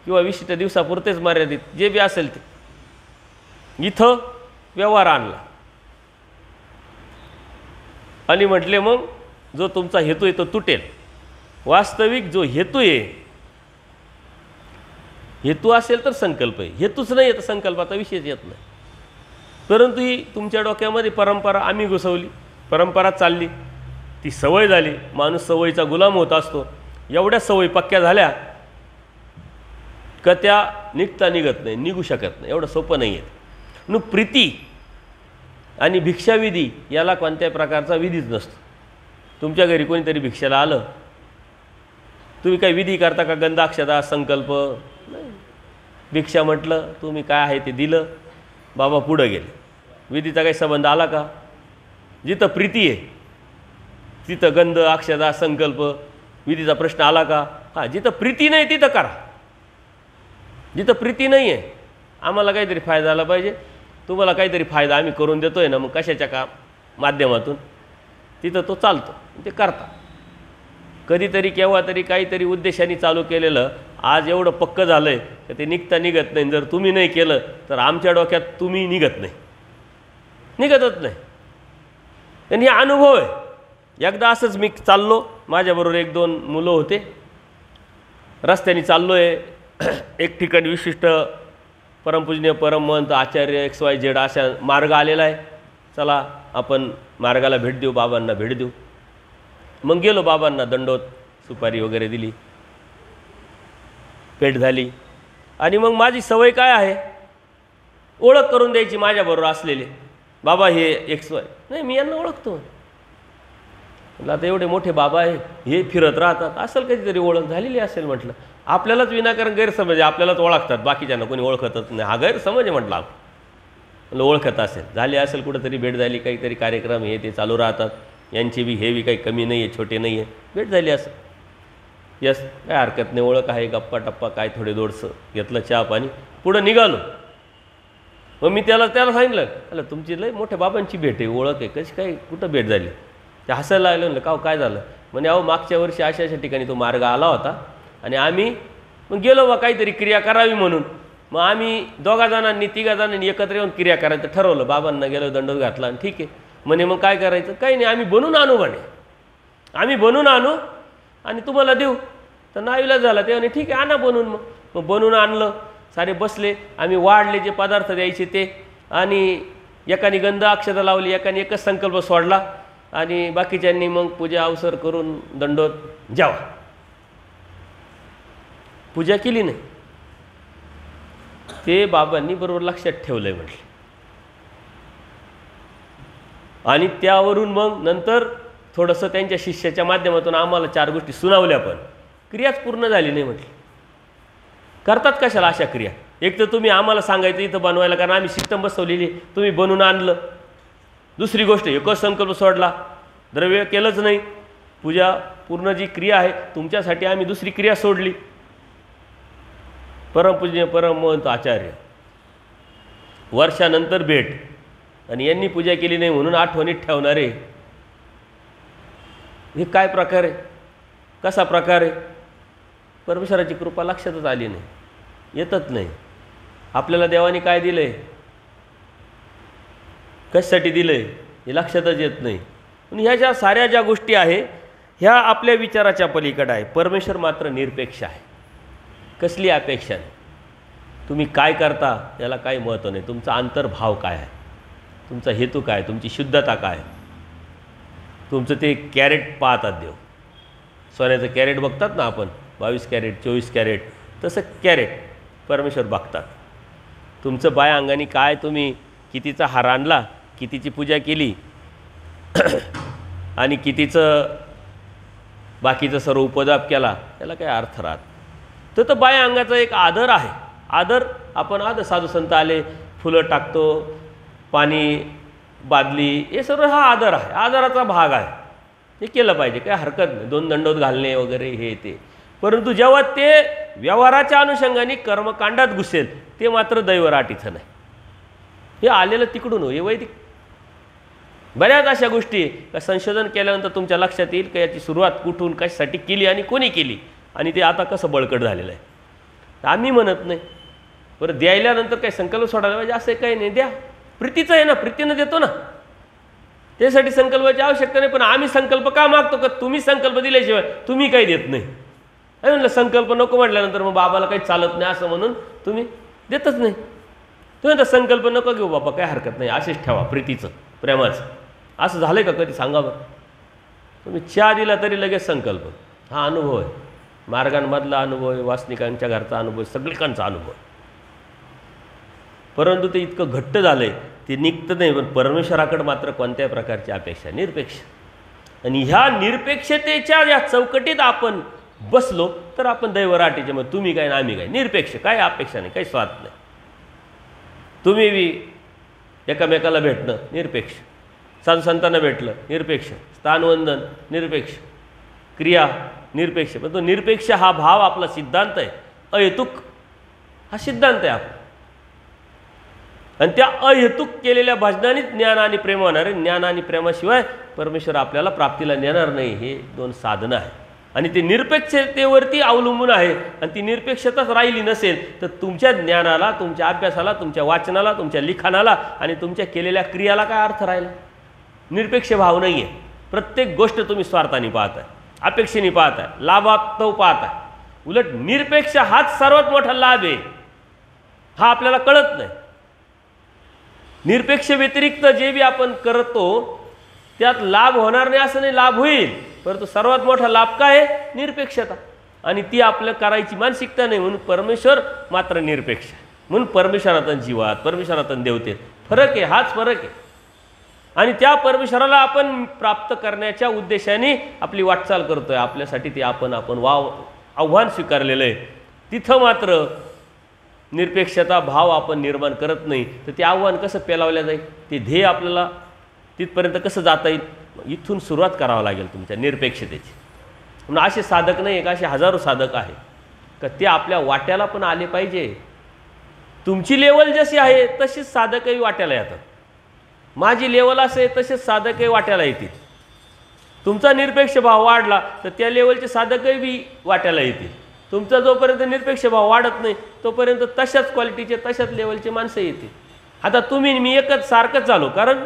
किंवा विशिष्ट दिवसापुरतेच मर्यादित जे बी असेल ते. इथं व्यवहार आणला आणि म्हटले मग जो तुमचा हेतू आहे तो तुटेल. वास्तविक जो हेतू आहे, हेतू असेल तर संकल्प आहे, हेतूच नाही तर संकल्पाचा विषयच येत नाही. परंतु ही तुमच्या डोक्यामध्ये परंपरा आम्ही घुसवली, परंपरा चालली, ती सवय झाली. माणूस सवयीचा गुलाम होत असतो. एवढ्या सवयी पक्क्या झाल्या का त्या निघत नाही, निघू शकत नाही. एवढं सोपं नाही आहे. प्रीती आणि भिक्षाविधी याला कोणत्याही प्रकारचा विधीच नसतो. तुमच्या घरी कोणीतरी भिक्षाला आलं, तुम्ही काही विधी करता का? गंधाक्षदा संकल्प नाही. भिक्षा म्हटलं, तुम्ही काय आहे ते दिलं, बाबा पुढं गेले. विधीचा काही संबंध आला का? जिथं प्रीती आहे तिथं गंध अक्षदा संकल्प विधीचा प्रश्न आला का? हां, जिथं प्रीती नाही तिथं करा. जिथं प्रीती नाही आहे, आम्हाला काहीतरी फायदा झाला पाहिजे, तुम्हाला काहीतरी फायदा आम्ही करून देतो आहे ना, मग कशाच्या का माध्यमातून, तिथं तो चालतो, ते करता. कधीतरी केव्हा तरी काहीतरी उद्देशाने चालू केलेलं आज एवढं पक्कं झालं आहे की ते निघत नाही. जर तुम्ही नाही केलं तर आमच्या डोक्यात तुम्ही निघतच नाही. आणि हा अनुभव आहे. एकदा असंच मी चाललो, माझ्याबरोबर 1-2 मुलं होते, रस्त्याने चाललो आहे. एक ठिकाणी विशिष्ट परमपूजनीय परमहंत आचार्य XYZ अशा मार्ग आलेला आहे. चला आपण मार्गाला भेट देऊ, बाबांना भेट देऊ. मग गेलो, बाबांना दंडोत सुपारी वगैरे दिली, भेट झाली. आणि मग माझी सवय काय आहे, ओळख करून द्यायची माझ्याबरोबर असलेले. बाबा हे XY नाही, मी यांना ओळखतो. आता एवढे मोठे बाबा आहे, हे फिरत राहतात, असेल कधीतरी ओळख झालेली असेल. म्हटलं आपल्यालाच विनाकारण गैरसमज आहे, आपल्यालाच ओळखतात, बाकीच्यांना कोणी ओळखतच नाही, हा गैरसमज आहे. म्हटलं आपण ओळखत असेल, झाली असेल कुठंतरी भेट झाली, काहीतरी कार्यक्रम हे ते चालू राहतात. यांची बी हे बी काही कमी नाही आहे, छोटे नाही आहे, भेट झाली असं. यस, काय हरकत नाही, ओळख आहे, गप्पा टप्पा काय, थोडे दोडसं घेतलं, चहा पाणी, पुढं निघालो. मग मी त्याला सांगितलं, अरे तुमची लय मोठ्या बाबांची भेट आहे, ओळख आहे, कशी काय, कुठं भेट झाली? ते हसायला लागलं. म्हणलं का काय झालं? म्हणजे अहो मागच्या वर्षी अशा ठिकाणी तो मार्ग आला होता आणि आम्ही मग गेलो बा काहीतरी क्रिया करावी म्हणून. मग आम्ही 2 जणांनी 3 जणांनी एकत्र येऊन क्रिया करायचं ठरवलं. बाबांना गेलो, दंडोत घातला आणि ठीक आहे म्हणे. मग काय करायचं? काही नाही, आम्ही बनवून आणू म्हणे, आम्ही बनवून आणू आणि तुम्हाला देऊ. तर नावीला झाला ते म्हणे ठीक आहे आणा बनवून. मग बनवून आणलं, सारे बसले, आम्ही वाढले जे पदार्थ द्यायचे ते, आणि एकाने गंध अक्षता लावली, एकाने एकच संकल्प सोडला आणि बाकीच्यांनी मग पूजा अवसर करून दंडोत जावा. पूजा केली नाही. ते बाबांनी बरोबर लक्षात ठेवलंय म्हटले. आणि त्यावरून मग नंतर थोडंसं त्यांच्या शिष्याच्या माध्यमातून आम्हाला 4 गोष्टी सुनावल्या, पण क्रियाच पूर्ण झाली नाही म्हटली. करतात कशाला अशा क्रिया? एक तर तुम्ही आम्हाला सांगायचं इथं बनवायला, कारण आम्ही सिस्टम बसवलेली, तुम्ही बनवून आणलं. दुसरी गोष्ट, एकच संकल्प सोडला, द्रव्य केलंच नाही. पूजा पूर्ण जी क्रिया आहे तुमच्यासाठी आम्ही दुसरी क्रिया सोडली. परमपूज्य परमहंत आचार्य, वर्षानंतर भेट, आणि यांनी पूजा केली नाही म्हणून आठवणीत ठेवणारे, हे काय प्रकार आहे? कसा प्रकार आहे? परमेश्वराची कृपा लक्षातच आली नाही, येतच नाही. आपल्याला देवाने काय दिलं आहे, कशासाठी दिलं आहे, हे लक्षातच येत नाही. पण ह्या ज्या साऱ्या ज्या गोष्टी आहे ह्या आपल्या विचाराच्या पलीकडे आहे. परमेश्वर मात्र निरपेक्ष आहे. कसली अपेक्षा नाही. तुम्ही काय करता याला काही महत्त्व नाही. तुमचा अंतर्भाव काय आहे, तुमचा हेतू काय, तुमची शुद्धता काय, तुमचं ते कॅरेट पाहतात देव. सोन्याचं कॅरेट बघतात ना आपण, 22 कॅरेट 24 कॅरेट, तसं कॅरेट परमेश्वर बघतात. तुमचं बाया अंगाने काय, तुम्ही कितीचा हार आणला, कितीची पूजा केली आणि कितीचं बाकीचं सर्व उपजाप केला, त्याला काय अर्थ राहत. तर बाया अंगाचा एक आदर आहे. आदर आपण आदर, साधू संत आले, फुलं टाकतो, पाणी बादली, हे सर्व हा आदर आहे, आदराचा भाग आहे. ते केलं पाहिजे, काय हरकत नाही. 2 दंडोत घालणे वगैरे हे ते. परंतु जेव्हा ते व्यवहाराच्या अनुषंगाने कर्मकांडात घुसेल ते मात्र दैवराटीचं नाही. हे आलेलं तिकडून, हे वैदिक. बऱ्याच अशा गोष्टी का संशोधन केल्यानंतर तुमच्या लक्षात येईल का याची सुरुवात कुठून, कशासाठी केली आणि कोणी केली, आणि ते आता कसं बळकट झालेलं आहे. आम्ही म्हणत नाही. बरं द्यायल्यानंतर काही संकल्प सोडायला पाहिजे असं काही नाही. द्या, प्रीतीचं आहे ना, प्रीतीनं देतो ना, त्यासाठी संकल्पाची आवश्यकता नाही. पण आम्ही संकल्प का मागतो? का तुम्ही संकल्प दिल्याशिवाय तुम्ही काही देत नाही. आणि म्हणलं संकल्प नको म्हटल्यानंतर मग बाबाला काही चालत नाही असं म्हणून तुम्ही देतच नाही. तुम्ही आता संकल्प नको घेऊ बाबा, काय हरकत नाही, असेच ठेवा, प्रीतीचं प्रेमाचं. असं झालं आहे का कधी? सांगा बरं. तुम्ही चहा दिला तरी लगेच संकल्प. हा अनुभव आहे, मार्गांमधला अनुभव आहे, वासनिकांच्या घरचा अनुभव आहे, सगळीकडचा अनुभव आहे. परंतु ते इतकं घट्ट झालं आहे ते निघतं नाही. पण परमेश्वराकडे मात्र कोणत्याही प्रकारची अपेक्षा, निरपेक्ष. आणि ह्या निरपेक्षतेच्या या चौकटीत आपण बसलो तर आपण दैवराटीचे, मग तुम्ही काय ना आम्ही काय, निरपेक्ष, काय अपेक्षा नाही, काही स्वार्थ नाही. तुम्ही बी एकामेकाला भेटणं निरपेक्ष, साधू संतांना भेटलं निरपेक्ष, स्थानवंदन निरपेक्ष, क्रिया निरपेक्ष. पण तो निरपेक्ष हा भाव आपला सिद्धांत आहे, अहेतुक हा सिद्धांत आहे आपला. आणि त्या अहेतुक केलेल्या भजनानेच ज्ञान आणि प्रेम होणार आहे. ज्ञान आणि प्रेमाशिवाय परमेश्वर आपल्याला प्राप्तीला नेणार नाही. हे 2 साधनं आहे आणि ते निरपेक्षतेवरती अवलंबून आहे. आणि ती निरपेक्षताच राहिली नसेल तर तुमच्या ज्ञानाला, तुमच्या अभ्यासाला, तुमच्या वाचनाला, तुमच्या लिखाणाला आणि तुमच्या केलेल्या क्रियाला काय अर्थ राहिला? निरपेक्ष भाव नाही आहे. प्रत्येक गोष्ट तुम्ही स्वार्थाने पाहताय, अपेक्षेने पाहताय, लाभात्व पाहताय. उलट निरपेक्ष हाच सर्वात मोठा लाभ आहे. हा आपल्याला कळत नाही. निरपेक्ष व्यतिरिक्त जे बी आपण करतो त्यात लाभ होणार नाही असं नाही, लाभ होईल. परंतु सर्वात मोठा लाभ काय आहे? निरपेक्षता. आणि ती आपल्या करायची मानसिकता नाही. म्हणून परमेश्वर मात्र निरपेक्ष. म्हणून परमेश्वरातून जीवात, परमेश्वरातून देवतेत फरक आहे. हाच फरक आहे. आणि त्या परमेश्वराला आपण प्राप्त करण्याच्या उद्देशाने आपली वाटचाल करतोय. आपल्यासाठी ते आपण आव्हान स्वीकारलेलं आहे. तिथं मात्र निरपेक्षता भाव आपण निर्माण करत नाही. तर ते आव्हान कसं पेलावलं जाईल? ते ध्येय आपल्याला तिथपर्यंत कसं जाता येईल? इथून सुरुवात करावं लागेल तुमच्या निरपेक्षतेची. म्हणून असे साधक नाही एक, असे हजारो साधक आहेत का ते आपल्या वाट्याला पण आले पाहिजे. तुमची लेवल जशी आहे तशीच साधकही वाट्याला येतात. माझी लेवल असे तसेच साधकही वाट्याला येतील. तुमचा निरपेक्ष भाव वाढला तर त्या लेवलचे साधकही बी वाट्याला येतील. तुमचा जोपर्यंत निरपेक्ष भाव वाढत नाही तोपर्यंत तशाच क्वालिटीचे तशाच लेवलचे माणसं येतील. आता तुम्ही मी एकच सारखंच चालू, कारण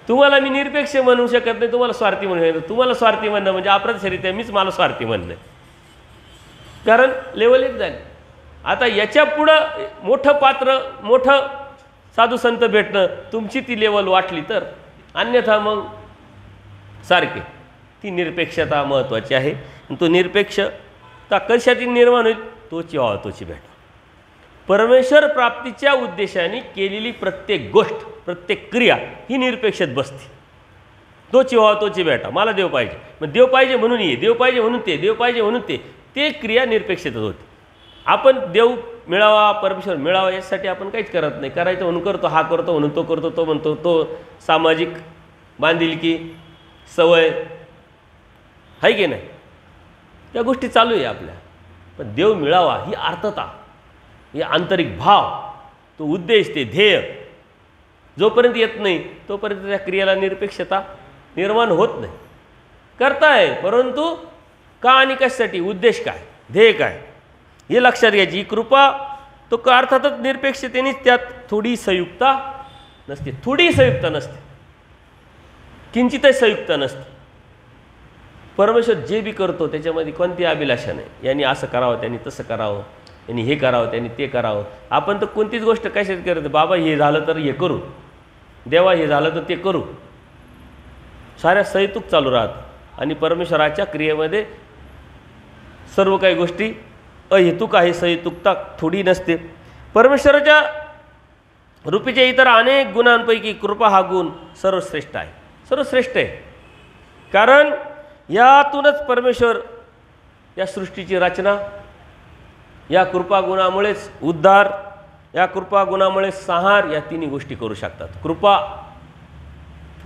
तुम्हाला मी निरपेक्ष म्हणू शकत नाही, तुम्हाला स्वार्थी म्हणू शकत नाही. तुम्हाला स्वार्थी म्हणणं म्हणजे अप्रत्यक्षरित्या मीच मला स्वार्थी म्हणणं, कारण लेवल एक झाली. आता याच्या पुढं मोठं पात्र मोठं साधू संत भेटणं तुमची ती लेवल वाटली तर, अन्यथा मग सारखे. ती निरपेक्षता महत्त्वाची आहे. तो निरपेक्षता कशाची निर्माण होईल, तोची व्हावा तोची भेट. परमेश्वर प्राप्तीच्या उद्देशाने केलेली प्रत्येक गोष्ट प्रत्येक क्रिया ही निरपेक्षेत बसते. तोची व्हावा तोची भेटा. मला देव पाहिजे, मग देव पाहिजे म्हणून ये, देव पाहिजे म्हणून ते, देव पाहिजे म्हणून ते क्रिया निरपेक्षेतच होते. आपण देव मिळावा परमेश्वर मिळावा यासाठी आपण काहीच करत नाही. करायचं म्हणून करतो, हा करतो म्हणून तो करतो, तो म्हणतो तो. सामाजिक बांधिलकी सवय आहे की नाही, त्या गोष्टी चालू आहे आपल्या. पण देव मिळावा ही अर्थता, ही आंतरिक भाव, तो उद्देश, ते ध्येय जोपर्यंत येत नाही तोपर्यंत त्या क्रियेला निरपेक्षता निर्माण होत नाही. करताय परंतु का आणि कशासाठी, उद्देश काय, ध्येय काय हे लक्षात घ्यायची. ही कृपा तो का अर्थातच निरपेक्षतेनेच त्यात थोडी संयुक्ता नसते, थोडी संयुक्ता नसते, किंचितही संयुक्ता नसते. परमेश्वर जे बी करतो त्याच्यामध्ये कोणती अभिलाषा नाही, यांनी असं करावं त्यांनी तसं करावं, यांनी हे करावं त्यांनी ते करावं. आपण तर कोणतीच गोष्ट कशात करत, बाबा हे झालं तर हे करू, देवा हे झालं तर ते करू, साऱ्या सैतुक चालू राहतं. आणि परमेश्वराच्या क्रियेमध्ये सर्व काही गोष्टी अहेतुक आहे, सहेतुकता थोडी नसते. परमेश्वराच्या रूपीच्या इतर अनेक गुणांपैकी कृपा हा गुण सर्वश्रेष्ठ आहे, सर्वश्रेष्ठ आहे. कारण यातूनच परमेश्वर या सृष्टीची रचना, या कृपा गुणामुळेच उद्धार, या कृपा गुणामुळेच संहार, या तिन्ही गोष्टी करू शकतात. कृपा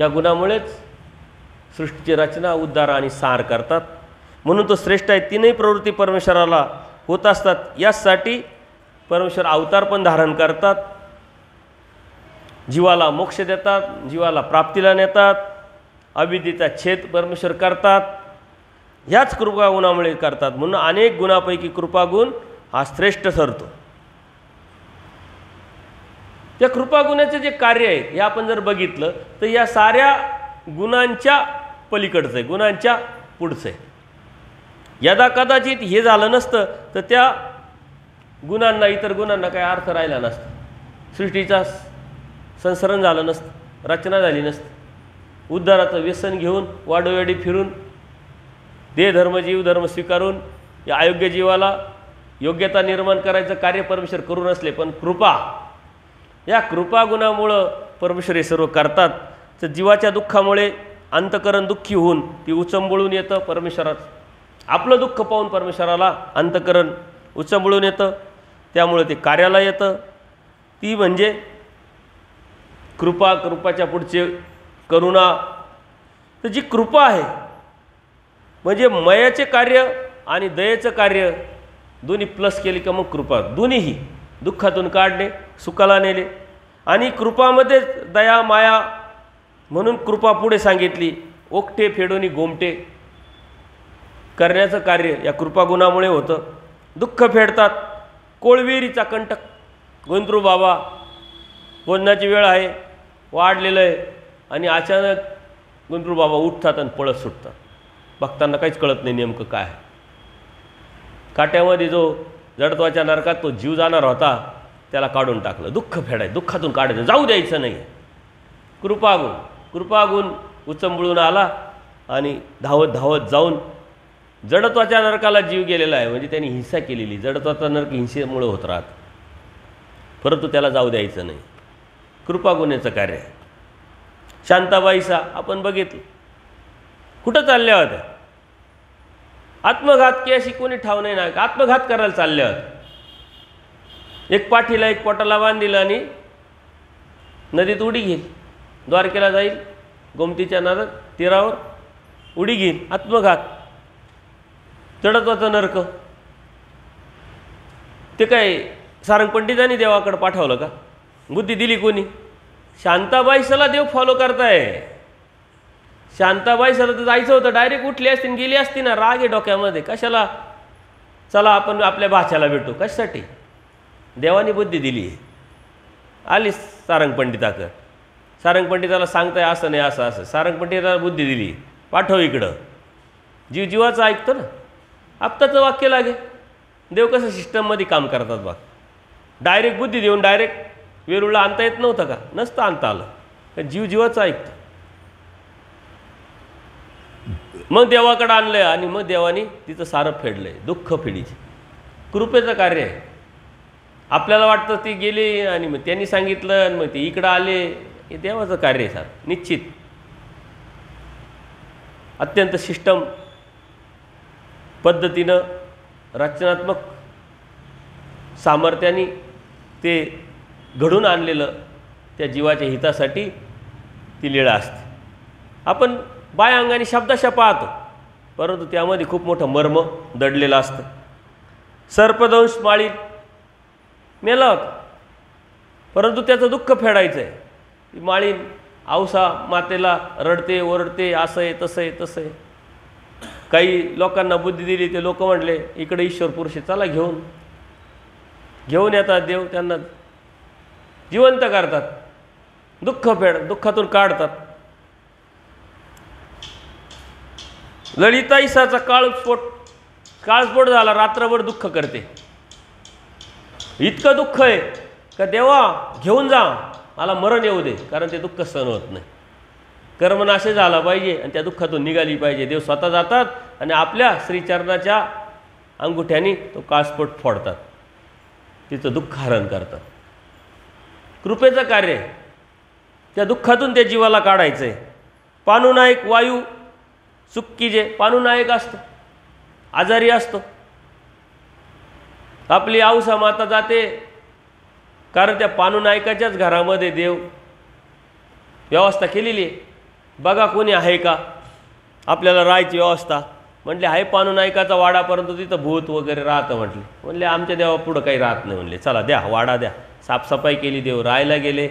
या गुणामुळेच सृष्टीची रचना, उद्धार आणि संहार करतात. म्हणून तो श्रेष्ठ आहे. तीनही प्रवृत्ती परमेश्वराला होत असतात. यासाठी परमेश्वर अवतार पण धारण करतात, जीवाला मोक्ष देतात, जीवाला प्राप्तीला नेतात, अविद्येचा छेद परमेश्वर करतात. ह्याच कृपा गुणामुळे करतात. म्हणून अनेक गुणापैकी कृपा गुण हा श्रेष्ठ ठरतो. त्या कृपा गुणाचे जे कार्य आहे हे आपण जर बघितलं तर या साऱ्या गुणांच्या पलीकडचं आहे, गुणांच्या पुढचं आहे. यदा कदाचित हे झालं नसतं तर त्या गुणांना, इतर गुणांना काही अर्थ राहिला नसता, सृष्टीचा संसरण झालं नसतं, रचना झाली नसती. उद्धाराचं व्यसन घेऊन वाडोवेडी फिरून देहधर्म जीवधर्म स्वीकारून या अयोग्य जीवाला योग्यता निर्माण करायचं कार्य परमेश्वर करू नसले, पण कृपा, या कृपा गुणामुळं परमेश्वर हे सर्व करतात. तर जीवाच्या दुःखामुळे अंतकरण दुःखी होऊन ती उचंबळून येतं परमेश्वरात. आपलं दुःख पाहून परमेश्वराला अंतकरण उचंबळून येतं, त्यामुळे ते कार्याला येतं. ती म्हणजे कृपा, कृपाच्या पुढचे करुणा. तर जी कृपा आहे म्हणजे मयाचे कार्य आणि दयेचं कार्य दोन्ही प्लस केली का मग कृपा. दोन्हीही दुःखातून काढणे, सुखाला नेले. आणि कृपामध्ये दया माया म्हणून कृपा पुढे सांगितली. ओकटे फेडोनी गोमटे करण्याचं कार्य या कृपागुणामुळे होतं. दुःख फेडतात. कोळविरीचा कंटक, गोंधळू बाबा, भोजनाची वेळ आहे, वाढलेलं आहे, आणि अचानक गोंधळू बाबा उठतात आणि पळत सुटतात. भक्तांना काहीच कळत नाही नेमकं काय आहे. काट्यामध्ये जो जडत्वाच्या नरकात तो जीव जाणार होता त्याला काढून टाकलं. दुःख फेडायचं, दुःखातून काढायचं, जाऊ द्यायचं नाही. कृपागुण, कृपागुण उचंबळून आला आणि धावत धावत जाऊन जडत्वाच्या नरकाला जीव गेलेला आहे, म्हणजे त्यांनी हिंसा केलेली. जडत्वाचा नरक हिंसेमुळे होत राहत, परंतु त्याला जाऊ द्यायचं नाही. कृपागुणाचं कार्य आहे. शांताबाईचा आपण बघितलं, कुठं चालल्या होत्या, आत्मघात की अशी कोणी ठाव नाही ना, आत्मघात करायला चालल्या होत्या. एक पाठीला एक पोटाला बांधिलं आणि नदीत उडी गेली. द्वारकेला जाईल, गोमतीच्या तीरावर उडी घेईल, आत्मघात, जडत्वाचा नरक. ते काय सारंग पंडितांनी देवाकडे पाठवलं का? बुद्धी दिली कोणी? शांताबाईसला देव फॉलो करताय. शांताबाईसला तर जायचं होतं, डायरेक्ट उठली असती आणि गेली असती ना. राग आहे डोक्यामध्ये, कशाला चला आपण आपल्या भाच्याला भेटू, कशासाठी? देवानी बुद्धी दिली आहे. आली सारंग पंडिताकडं, सारंग पंडिताला सांगताय असं नाही असं असं. सारंग पंडिताला बुद्धी दिली, पाठव इकडं. जीव जीवाचं ऐकतं ना. आप्ताचं वाक्य लागे. देव कसं सिस्टममध्ये काम करतात बघ. डायरेक्ट बुद्धी देऊन डायरेक्ट वेरूळला आणता येत नव्हतं का? नसतं आणता आलं. जीव जीवाचं ऐकतं. मग देवाकडं आणलं आणि मग देवानी तिचं सारं फेडलंय. दुःख फेडीचे कृपेचं कार्य आहे. आपल्याला वाटतं ती गेली आणि मग त्यांनी सांगितलं आणि मग ते इकडं आले. हे देवाचं कार्य आहे सारं निश्चित. अत्यंत सिस्टम पद्धतीनं रचनात्मक सामर्थ्याने ते घडून आणलेलं त्या जीवाच्या हितासाठी ती लीळा असते. आपण बाय अंगाने शब्दाशा पाहतो, परंतु त्यामध्ये खूप मोठं मर्म दडलेलं असतं. सर्पदंश माळी मेला होता, परंतु त्याचं दुःख फेडायचं आहे. ती माळीन औसा मातेला रडते ओरडते, असं आहे तसं आहे तसं आहे. काही लोकांना बुद्धी दिली, ते लोक म्हटले इकडे ईश्वर पुरुष चला घेऊन येतात. देव त्यांना जिवंत करतात, दुःख दुःखातून काढतात. ललिताईसाचा काळस्फोट झाला, रात्रभर दुःख करते. इतकं दुःख आहे का देवा घेऊन जा, मला मरण येऊ दे, कारण ते दुःख सहन होत नाही. कर्मनाश झाला पाहिजे आणि त्या दुःखातून निघाली पाहिजे. देव स्वतः जातात आणि आपल्या श्रीचरणाच्या अंगुठ्याने तो काळस्फोट फोडतात, तिचं दुःख हरण करतात. कृपेचं कार्य आहे. त्या दुःखातून त्या जीवाला काढायचं आहे. पाणुनायक वायू सुक्की जे पाणुनायक असतो, आजारी असतो. आपली औसा माता जाते, कारण त्या पाणुनायकाच्याच घरामध्ये देव व्यवस्था केलेली आहे. बघा कोणी आहे का आपल्याला राहायची व्यवस्था? म्हटले आहे पाणुनायकाचा वाडा, परंतु तिथं भूत वगैरे राहतं. म्हणले आमच्या देवा पुढं काही राहत नाही. म्हणले चला द्या वाडा द्या. साफसफाई केली, देव राहायला गेले.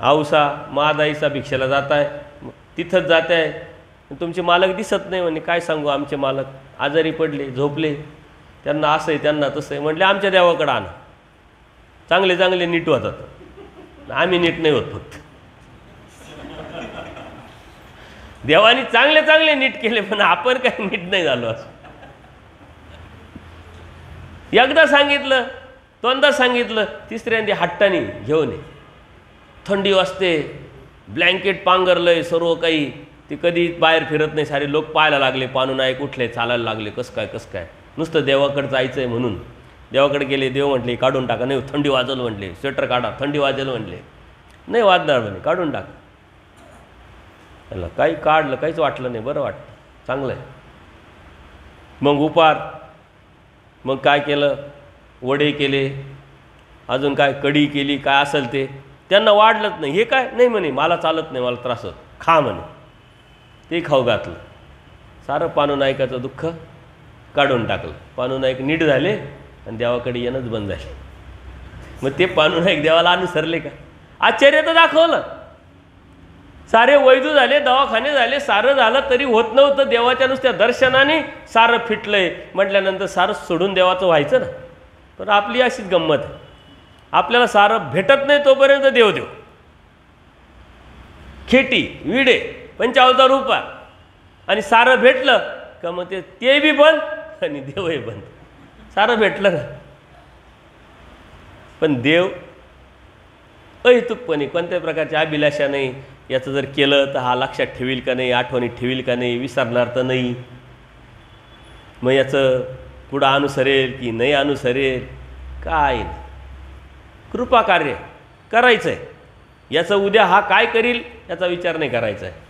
औसा महादाईचा भिक्षेला जात आहे, तिथंच जात आहे. तुमचे मालक दिसत नाही. म्हणे काय सांगू, आमचे मालक आजारी पडले, झोपले, त्यांना असं आहे त्यांना तसं आहे. म्हटले आमच्या देवाकडं आणा, चांगले चांगले नीट होतात. आम्ही नीट नाही होत. फक्त देवानी चांगले चांगले नीट केले, पण आपण काही नीट नाही झालो. असं एकदा सांगितलं, दोनदा सांगितलं, तिसऱ्यांदा हट्टाने घेऊन ये. थंडी वाजते, ब्लँकेट पांघरलंय सर्व काही. ते कधी बाहेर फिरत नाही. सारे लोक पाहायला लागले, पाणुनायक उठले, चालायला लागले. कसं काय नुसतं देवाकडे जायचं आहे म्हणून देवाकडे गेले. देव म्हटले काढून टाका. नाही थंडी वाजल म्हटले, स्वेटर काढा, थंडी वाजेल म्हटले. नाही वाजणार म्हणे, काढून टाका. त्याला काही काढलं, काहीच वाटलं नाही. बरं वाटतं, चांगलं आहे. मग उपार, मग काय केलं, वडे केले, अजून काय कढी केली, काय असेल ते. त्यांना वाढलंच नाही. हे काय नाही म्हणे, मला चालत नाही, मला त्रास होत, खा म्हणे. ते खाऊ घातलं. सारं पाणुनायकाचं दुःख काढून टाकलं. पाणुनायक नीट झाले आणि देवाकडे येणंच बंद झाले. मग ते पाणुनायक देवाला अनुसरले का? आश्चर्य तर दाखवलं. सारे वैद्य झाले, दवाखाने झाले, सारं झालं, तरी होत नव्हतं. देवाच्या नुसत्या दर्शनाने सारं फिटलंय म्हटल्यानंतर सारं सोडून देवाचं व्हायचं ना. पण आपली अशीच गंमत आहे, आपल्याला सारं भेटत नाही तोपर्यंत देव देव. खेटी विडे पंचावतार रूपा, आणि सारं भेटलं का मग ते बी बंद आणि देवही बंद. सारं भेटलं ना. पण देव अहेतुकपणे कोणत्याही प्रकारची अभिलाषा नाही. याचं जर केलं तर हा लक्षात ठेवील का नाही, आठवणीत ठेवील का नाही, विसरणार तर नाही. मग याचं पुढं अनुसरेल की नाही अनुसरेल, काय नाही. कृपा कार्य करायचं आहे. याचं उद्या हा काय करील याचा विचार नाही करायचा आहे.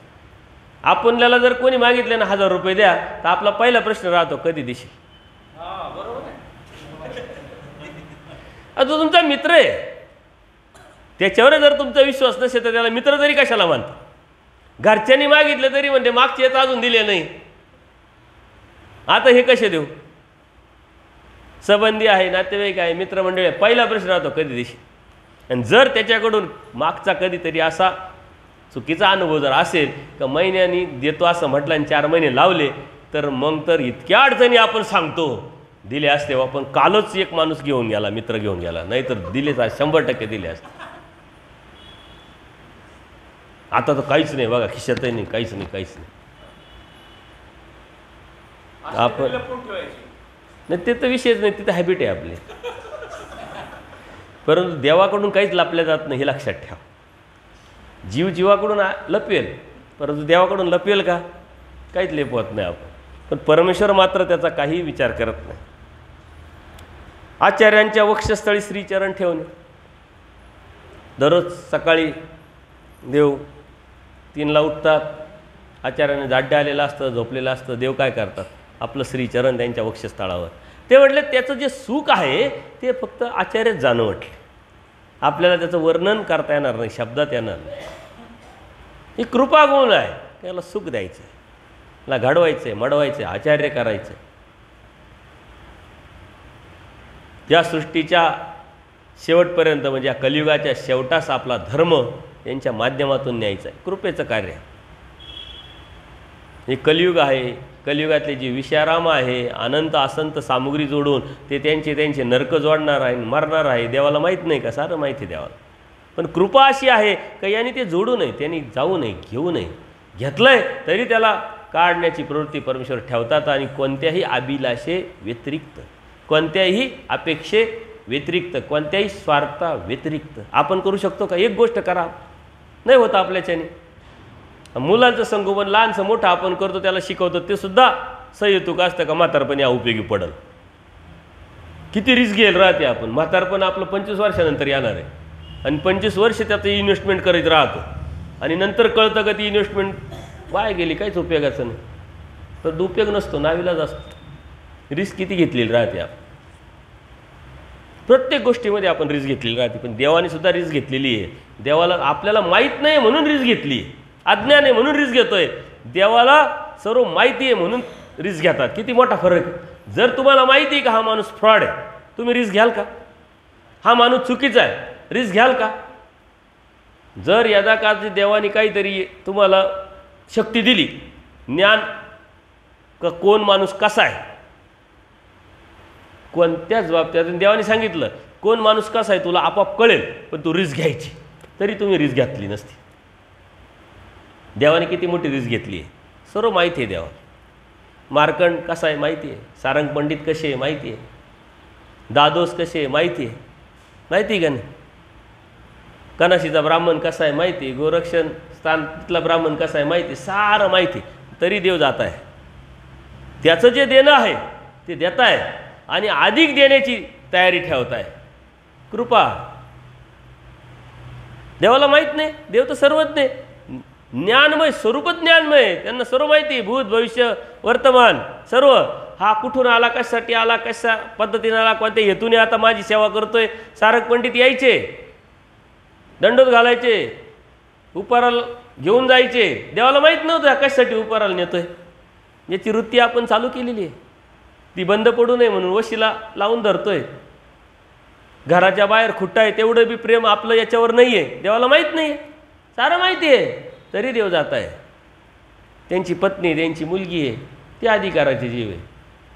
आपल्याला जर कोणी मागितले ना 1000 रुपये द्या, तर आपला पहिला प्रश्न राहतो कधी देशील. बरोबर आहे. आता तुमचा मित्र आहे, त्याच्यावर जर तुमचा विश्वास नसेल तर त्याला मित्र तरी कशाला मानता? घरच्यांनी मागितलं तरी म्हणते मागचे तर अजून दिले नाही, आता हे कसे देऊ? संबंधी आहे, नातेवाईक आहे, मित्रमंडळी आहे, पहिला प्रश्न राहतो कधी दिवशी. आणि जर त्याच्याकडून मागचा कधीतरी असा चुकीचा अनुभव जर असेल का महिन्यानी देतो असं म्हटलं आणि 4 महिने लावले, तर मग तर इतक्या अडचणी आपण सांगतो दिले असते आपण कालच एक माणूस घेऊन गेला, मित्र घेऊन गेला, नाही तर दिलेच 100% दिले असते. आता तर काहीच नाही बघा, खिशातही नाही, काहीच नाही, काहीच नाही. आपण नाही ते तर विषयच नाही, तिथं हॅबिट आहे आपली. परंतु देवाकडून काहीच लपल्या जात नाही हे लक्षात ठेवा. जीव जीवाकडून लपवेल, परंतु देवाकडून लपवेल का? काहीच लपवत नाही आपण. पण परमेश्वर मात्र त्याचा काही विचार करत नाही. आचार्यांच्या वक्षस्थळी श्रीचरण ठेवणे. दररोज सकाळी देव 3ला उठतात, आचार्याने जाड्या आलेलं असतं, झोपलेलं असतं, देव काय करतात? आपलं श्रीचरण त्यांच्या वक्षस्थळावर. ते म्हटले त्याचं जे सुख आहे ते फक्त आचार्यच जाणवटले, आपल्याला त्याचं वर्णन करता येणार नाही, शब्दात येणार नाही. ही कृपा गुण आहे, त्याला सुख द्यायचं आहे, त्याला घडवायचं आहे, मडवायचं आहे, आचार्य करायचं आहे. या सृष्टीच्या शेवटपर्यंत म्हणजे या कलियुगाच्या शेवटास आपला धर्म यांच्या माध्यमातून न्यायचा आहे. कृपेचं कार्य हे कलियुग आहे. कलियुगातले जे विषयाराम आहे, अनंत असंत सामुग्री जोडून ते त्यांचे नरक जोडणार आहे, मरणार आहे. देवाला माहीत नाही का? सारं माहिती देवाला. पण कृपा अशी आहे का याने ते जोडू नये, त्यांनी जाऊ नये, घेऊ नये. घेतलंय तरी त्याला काढण्याची प्रवृत्ती परमेश्वर ठेवतात. आणि कोणत्याही अभिलाषे व्यतिरिक्त, कोणत्याही अपेक्षे व्यतिरिक्त, कोणत्याही स्वार्था व्यतिरिक्त आपण करू शकतो का? एक गोष्ट करा, नाही होतं आपल्याच्याने. मुलांचं संगोपन लहानसं मोठं आपण करतो, त्याला शिकवतो, ते सुद्धा सहेतुक असतं का? म्हातारपणी उपयोगी पडेल. किती रिस्क घेईल राहते आपण. म्हातारपण आपलं 25 वर्षानंतर येणार आहे आणि 25 वर्ष त्याचं इन्व्हेस्टमेंट करीत राहतो आणि नंतर कळतं का ती इन्व्हेस्टमेंट वाया गेली, काहीच उपयोगाचं नाही. तर उपयोग नसतो, नाविलाज असतो. रिस्क किती घेतलेली राहते आपण. प्रत्येक गोष्टीमध्ये आपण रिस्क घेतलेली राहते. पण देवाने सुद्धा रिस्क घेतलेली आहे. देवाला आपल्याला माहीत नाही म्हणून रिस्क घेतली आहे, अज्ञान आहे म्हणून रिस्क घेतोय. देवाला सर्व माहिती आहे म्हणून रिस्क घेतात. किती मोठा फरक आहे. जर तुम्हाला माहिती आहे का हा माणूस फ्रॉड आहे, तुम्ही रिस्क घ्याल का? हा माणूस चुकीचा आहे, रिस्क घ्याल का? जर यदाकाळची देवाने काहीतरी तुम्हाला शक्ती दिली, ज्ञान का कोण माणूस कसा आहे, कोणत्याच बाबतीत देवाने सांगितलं कोण माणूस कसा आहे तुला आपोआप कळेल, पण तू रिस्क घ्यायची, तरी तुम्ही रिस्क घेतली नसती. देवाने किती मोठी रिस्क घेतली आहे, सर्व माहिती आहे देवाला. मार्कंड कसा आहे माहिती आहे, सारंग पंडित कसे आहे माहिती आहे, दादोस कसे आहे माहिती आहे, माहिती आहे का नाही? कनाशीचा ब्राह्मण कसा आहे माहिती आहे, गोरक्षण स्थान तिथला ब्राह्मण कसा आहे माहिती आहे, सारं माहिती. तरी देव जात आहे. त्याचं जे देणं आहे ते देत आहे आणि अधिक देण्याची तयारी ठेवत आहे. कृपा. देवाला माहीत नाही, देव तर सर्वज्ञ आहे, ज्ञानमय, स्वरूपच ज्ञानमय. त्यांना सर्व माहिती, भूत भविष्य वर्तमान सर्व. हा कुठून आला, कशासाठी आला, कशा पद्धतीने आला, कोणत्या हेतूने आता माझी सेवा करतोय. सारक पंडित यायचे, दंडोत घालायचे, उपाराला घेऊन जायचे. देवाला माहीत नव्हतं कशासाठी उपाराला नेतोय. याची वृत्ती आपण चालू केलेली आहे, ती बंद पडू नये म्हणून वशीला लावून धरतोय. घराच्या बाहेर खुट्टा आहे तेवढं बी प्रेम आपलं याच्यावर नाही आहे. देवाला माहीत नाही, सारं माहिती आहे, तरी देव जात आहे. त्यांची पत्नी, त्यांची मुलगी आहे, ती अधिकाराचे जीव आहे.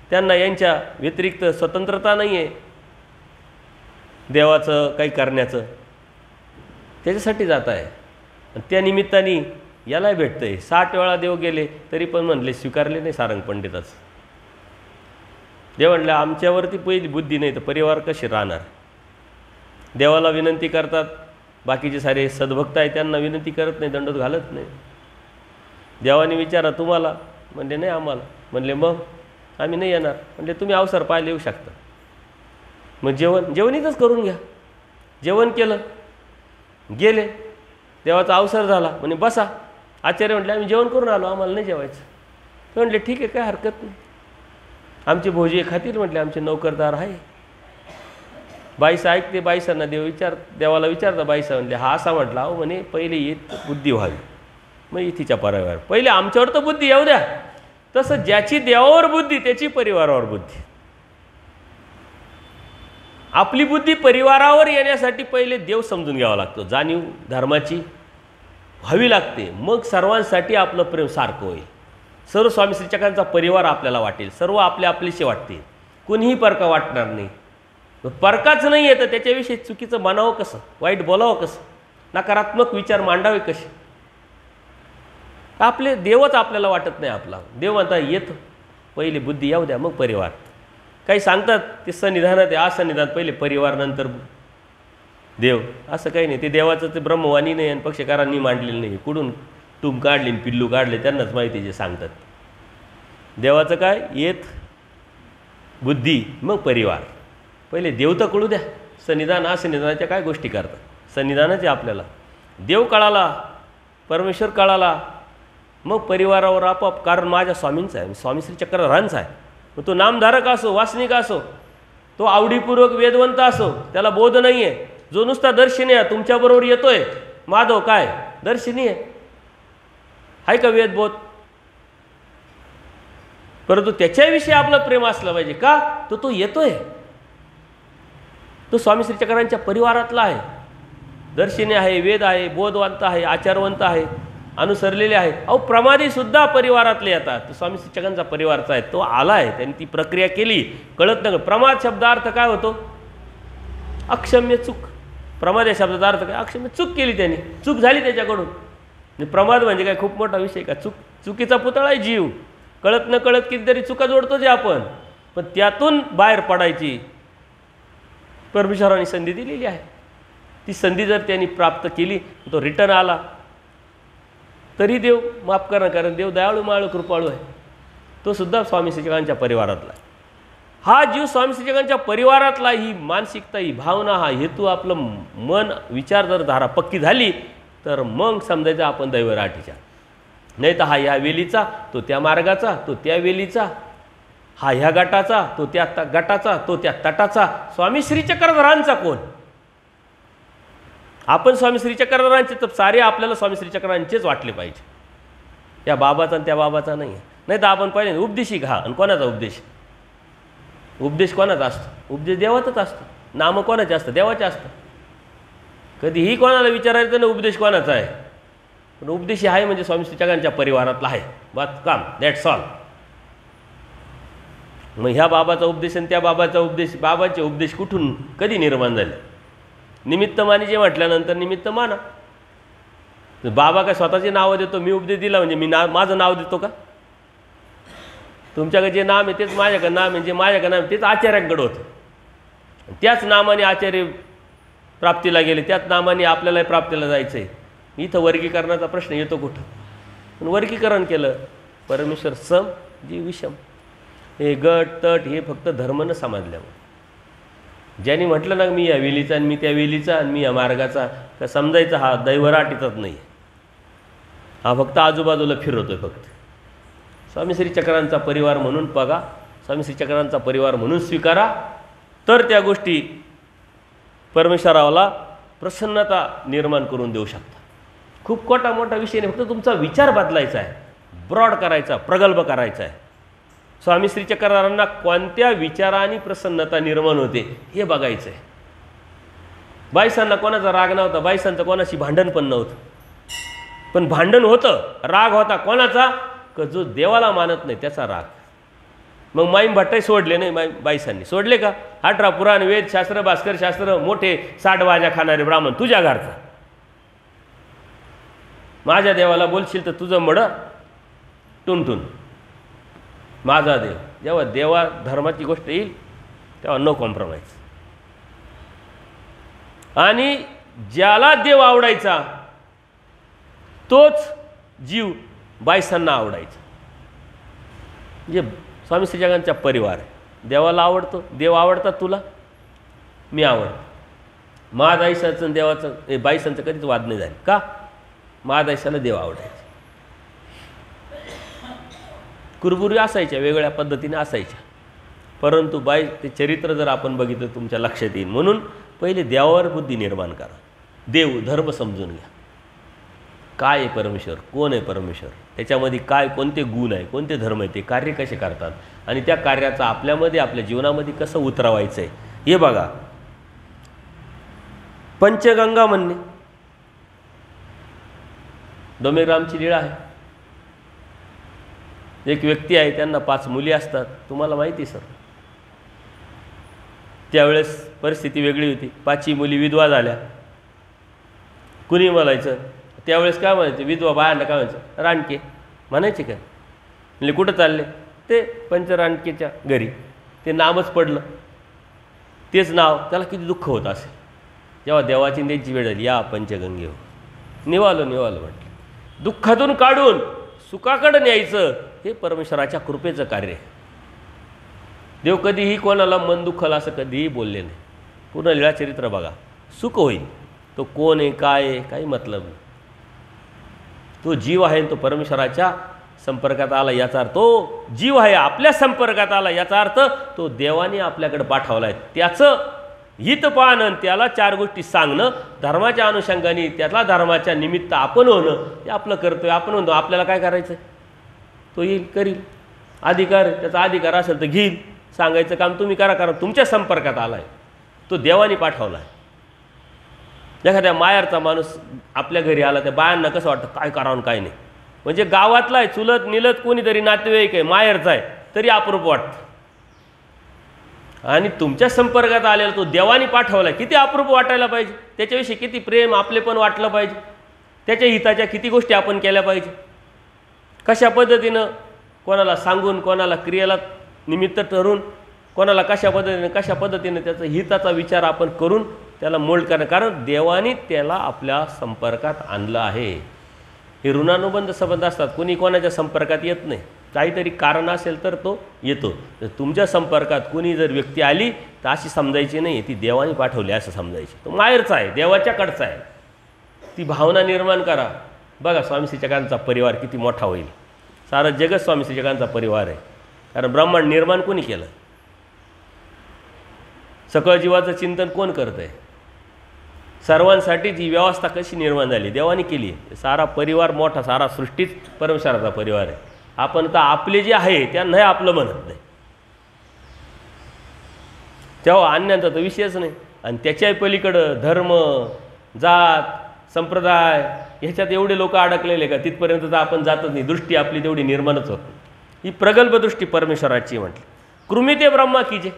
त्यांना यांच्या व्यतिरिक्त स्वतंत्रता नाही आहे देवाचं काही करण्याचं. त्याच्यासाठी जात आहे. त्या निमित्ताने याला भेटतं आहे. 60 वेळा देव गेले तरी पण म्हणले, स्वीकारले नाही सारंग पंडिताचं. देव म्हणले आमच्यावरती पहिली बुद्धी नाही तर परिवार कसे राहणार. देवाला विनंती करतात, बाकीचे सारे सद्भक्त आहे त्यांना विनंती करत नाही, दंडोत घालत नाही. देवाने विचारा तुम्हाला, म्हणले नाही आम्हाला. म्हणले मग आम्ही नाही येणार. म्हणले तुम्ही अवसर पाहायला येऊ शकता. मग जेवण इथंच करून घ्या. जेवण केलं, गेले. देवाचा अवसर झाला, म्हणे बसा. आचार्य म्हटले आम्ही जेवण करून आलो, आम्हाला नाही जेवायचं. ते म्हटले ठीक आहे, काय हरकत नाही, आमचे भोजी खातील. म्हटले आमचे नोकरदार आहे. बाईसा ऐकते, बाईसांना देवाला विचारता, बाईसा म्हणले हा असा म्हटला, अहो म्हणे पहिले येत बुद्धी व्हावी, मग इथीच्या परिवार, पहिले आमच्यावर तर बुद्धी येऊ द्या. तसं ज्याची देवावर बुद्धी त्याची परिवारावर बुद्धी. आपली बुद्धी परिवारावर येण्यासाठी पहिले देव समजून घ्यावा लागतो, जाणीव धर्माची व्हावी लागते, मग सर्वांसाठी आपलं प्रेम सारखं होईल. सर्व स्वामी श्री चक्रांचा परिवार आपल्याला वाटेल, सर्व आपले आपलेसे वाटतील, कुणीही परका वाटणार नाही. परकाच नाही आहे तर त्याच्याविषयी चुकीचं म्हणावं कसं, वाईट बोलावं कसं, नकारात्मक विचार मांडावे कसे. आपले देवच आपल्याला वाटत नाही आपला. देव म्हणता येत पहिले बुद्धी येऊ द्या मग परिवार. काही सांगतात ते सन्निधानात आहे, असन्निधान पहिले परिवार नंतर देव, असं काही नाही. ते देवाचं ते ब्रह्मवाणी नाही आणि पक्षकारांनी मांडलेलं नाही. कुठून टूम काढली पिल्लू काढले त्यांनाच माहिती जे सांगतात. देवाचं काय, येत बुद्धी मग परिवार. पहिले देव तर कळू द्या. सन्निधान असन्निधानाच्या काय गोष्टी करतात, सन्निधानच आहे आपल्याला. देव कळाला, परमेश्वर कळाला, मग परिवारावर आपोआप. कारण माझ्या स्वामींचा आहे, स्वामी श्री चक्रधरांचा आहे. मग तो नामधारक असो, वासनिक असो, तो आवडीपूर्वक वेदवंत असो, त्याला बोध नाही आहे. जो नुसता दर्शनी आहे, तुमच्याबरोबर येतोय माधव, काय दर्शनी आहे का वेदबोध? परंतु त्याच्याविषयी आपलं प्रेम असलं पाहिजे. का? तो येतोय, तो स्वामी श्री चक्रांच्या परिवारातला आहे. दर्शनी आहे, वेद आहे, बोधवंत आहे, आचारवंत आहे, अनुसरलेले आहे. अहो प्रमादी सुद्धा परिवारातले येतात. तो स्वामी श्री चक्रांचा परिवारचा आहे, तो आला आहे, त्यांनी ती प्रक्रिया केली. कळत नाही. प्रमाद शब्दार्थ काय होतो? अक्षम्य चूक. प्रमाद या शब्दाचा अर्थ काय? अक्षम्य चूक केली त्यांनी, चूक झाली त्याच्याकडून. प्रमाद म्हणजे काय खूप मोठा विषय का? चुकीचा पुतळा आहे जीव. कळत न कळत कितीतरी चुका जोडतो जे आपण, पण त्यातून बाहेर पडायची परमेश्वराने संधी दिलेली आहे. ती संधी जर त्यांनी प्राप्त केली, तो रिटर्न आला तरी देव माफ करणार, कारण देव दयाळू माळू कृपाळू आहे. तो सुद्धा स्वामी श्री चक्रांच्या परिवारातला आहे. हा जीव स्वामी श्री चक्रांच्या परिवारातला, ही मानसिकता, ही भावना, हा हेतू, आपलं मन विचार जर धारा पक्की झाली तर मग समजायचं आपण दैवराटीच्या. नाही तर हा ह्या वेलीचा, तो त्या मार्गाचा, तो त्या वेलीचा, हा ह्या गटाचा, तो त्या गटाचा, तो त्या तटाचा. स्वामी श्री चक्रधरांचा कोण? आपण स्वामी श्री चक्रधरांचे, तर सारे आपल्याला स्वामी श्री चक्रधरांचेच वाटले पाहिजे. त्या बाबाचा आणि त्या बाबाचा नाही. नाही तर आपण पाहिजे उपदेशी घा. आणि कोणाचा उपदेश? उपदेश कोणाचा असतो? उपदेश देवाचाच असतो. नाम कोणाचे असतं? देवाचे असतं. कधीही कोणाला विचारायचं नाही उपदेश कोणाचा आहे, पण उपदेशी आहे म्हणजे स्वामी श्री चक्रांच्या परिवारातला आहे. बात काम, दॅट्स ऑल. मग ह्या बाबाचा उपदेश आणि त्या बाबाचा उपदेश, बाबाचे उपदेश कुठून कधी निर्माण झाले? निमित्त मानी जे म्हटल्यानंतर निमित्त माना. बाबा काय स्वतःची नावं देतो? मी उपदेश दिला म्हणजे मी माझं नाव देतो का? तुमच्याकडे जे नाम आहे तेच माझ्याकडे नाम आहे, जे माझ्याकडे नाम तेच आचार्यांकडे होतं. त्याच नामाने आचार्य प्राप्तीला गेले, त्याच नामाने आपल्याला प्राप्तीला जायचं आहे. इथं वर्गीकरणाचा प्रश्न येतो कुठं? पण वर्गीकरण केलं. परमेश्वर सम, जीव विषम. हे गट तट हे फक्त धर्म न समजल्यामुळे. ज्यांनी म्हटलं ना मी या वेलीचा आणि मी त्या वेलीचा आणि मी या मार्गाचा, का समजायचा हा दैवराटीचाच नाही, हा फक्त आजूबाजूला फिरवतोय. फक्त स्वामी श्री चक्रांचा परिवार म्हणून बघा, स्वामी श्री चक्रांचा परिवार म्हणून स्वीकारा, तर त्या गोष्टी परमेश्वराला प्रसन्नता निर्माण करून देऊ शकतात. खूप मोठा विषय नाही, फक्त तुमचा विचार बदलायचा आहे, ब्रॉड करायचा, प्रगल्भ करायचा आहे. स्वामी श्री चक्रधरांना कोणत्या विचाराने प्रसन्नता निर्माण होते हे बघायचं आहे. बाईसांना कोणाचा राग नव्हता, बाईसांचं कोणाशी भांडण पण नव्हतं, पण भांडण होतं, राग होता. कोणाचा? का जो देवाला मानत नाही त्याचा राग. मग माईम भट्टाई सोडले नाही, बाईसांनी सोडले का? 18 पुराण, वेद शास्त्र, भास्कर शास्त्र, मोठे 60 भाज्या खाणारे ब्राह्मण तुझ्या घरचा. माझ्या देवाला बोलशील तर तुझं मड टुनटुन. माझा देव, जेव्हा देवा धर्माची गोष्ट येईल तेव्हा नो कॉम्प्रोमाइज. आणि ज्याला देव आवडायचा तोच जीव बाईसांना आवडायचा. म्हणजे स्वामी श्री चक्रांचा परिवार आहे. देवाला आवडतो, देव आवडतात तुला, मी आवडतो. महादाईसाचं देवाचं बाईसांचं कधीच वाद नाही झाले. का? महादाईसाला देव आवडायचा. कुरबुरी असायच्या, वेगळ्या पद्धतीने असायच्या. परंतु ते चरित्र जर आपण बघितलं तुमच्या लक्षात येईल. म्हणून पहिले देवावर बुद्धी निर्माण करा. देव धर्म समजून घ्या. काय आहे परमेश्वर, कोण आहे परमेश्वर, त्याच्यामध्ये काय कोणते गुण आहे, कोणते धर्म आहे, ते कार्य कसे करतात आणि त्या कार्याचा आपल्यामध्ये आपल्या जीवनामध्ये कसं उतरवायचं आहे हे बघा. पंचगंगा म्हणणे डोमेग्रामची लीळा आहे. एक व्यक्ती आहे, त्यांना 5 मुली असतात. तुम्हाला माहिती सर, त्यावेळेस परिस्थिती वेगळी होती. 5ही मुली विधवा झाल्या. कुणी म्हणायचं त्यावेळेस काय म्हणायचं, विधवा बायांना काय म्हणायचं, रानके म्हणायचे काय. म्हणजे कुठं चालले, ते पंचरानकेच्या घरी. ते नामच पडलं, तेच नाव. त्याला किती दुःख होत असेल. जेव्हा देवाची त्यांची वेळ आली, या पंचगंगेवर निवालो म्हटलं. दुःखातून काढून सुखाकडे न्यायचं हे परमेश्वराच्या कृपेचं कार्य आहे. देव कधीही कोणाला मन दुःखाला असं कधीही बोलले नाही. पूर्ण लीळाचरित्र बघा, सुख होईल. तो कोण आहे, काय आहे, काही मतलब नाही. तो जीव आहे, तो परमेश्वराच्या संपर्कात आला याचा अर्थ, तो जीव आहे आपल्या संपर्कात आला याचा अर्थ तो देवाने आपल्याकडे पाठवला आहे. त्याचं हित पाहणं, त्याला 4 गोष्टी सांगणं, धर्माच्या अनुषंगाने त्याला धर्माच्या निमित्त आपण होणं, हे आपलं कर्तव्य. आपण म्हणतो आपल्याला काय करायचं, तो येईल करील. अधिकार, त्याचा अधिकार असेल तर घेईल. सांगायचं काम तुम्ही करा, कारण तुमच्या संपर्कात आला आहे, तो देवाने पाठवला आहे. एखाद्या माहेरचा माणूस आपल्या घरी आला, त्या बायांना कसं वाटतं, काय करावं काय नाही. म्हणजे गावातला आहे, चुलत निलत कोणीतरी नातेवाईक आहे, माहेरचा आहे, तरी अप्रूप वाटतं. आणि तुमच्या संपर्कात आलेला तो देवाने पाठवला, किती अप्रूप वाटायला पाहिजे. त्याच्याविषयी किती प्रेम आपले पण वाटलं पाहिजे. त्याच्या हिताच्या किती गोष्टी आपण केल्या पाहिजे. कशा पद्धतीनं कोणाला सांगून, कोणाला क्रियेला निमित्त ठरून, कोणाला कशा पद्धतीनं त्याचा हिताचा विचार आपण करून त्याला मोल्ड करणं. कारण देवाने त्याला आपल्या संपर्कात आणलं आहे. हे ऋणानुबंध संबंध असतात. कोणी कोणाच्या संपर्कात येत नाही, काहीतरी कारण असेल तर तो येतो. तर तुमच्या संपर्कात कोणी जर व्यक्ती आली तर अशी समजायची नाही ती देवाने पाठवली असं समजायची. तो माहेरचा आहे, देवाच्याकडचा आहे. ती भावना निर्माण करा. बघा स्वामी श्री चक्रांचा परिवार किती मोठा होईल. सारा जगत स्वामी श्री चक्रांचा परिवार आहे. कारण ब्रह्मांड निर्माण कोणी केलं, सकळ जीवाचं चिंतन कोण करत आहे, सर्वांसाठी जी व्यवस्था कशी निर्माण झाली, देवाने केली. सारा परिवार मोठा, सारा सृष्टीच परमेश्वराचा परिवार आहे. आपण तर आपले जे आहे त्यांना आपलं म्हणत नाही, तेव्हा अन्यांचा तर विषयच नाही. आणि त्याच्याही पलीकडं धर्म, जात, संप्रदाय ह्याच्यात एवढे लोक अडकलेले का तिथपर्यंत तर आपण जातच नाही. दृष्टी आपली तेवढी निर्माणच होत नाही. ही प्रगल्भ दृष्टी परमेश्वराची म्हटली. कृमी ते ब्रह्मा कीजे,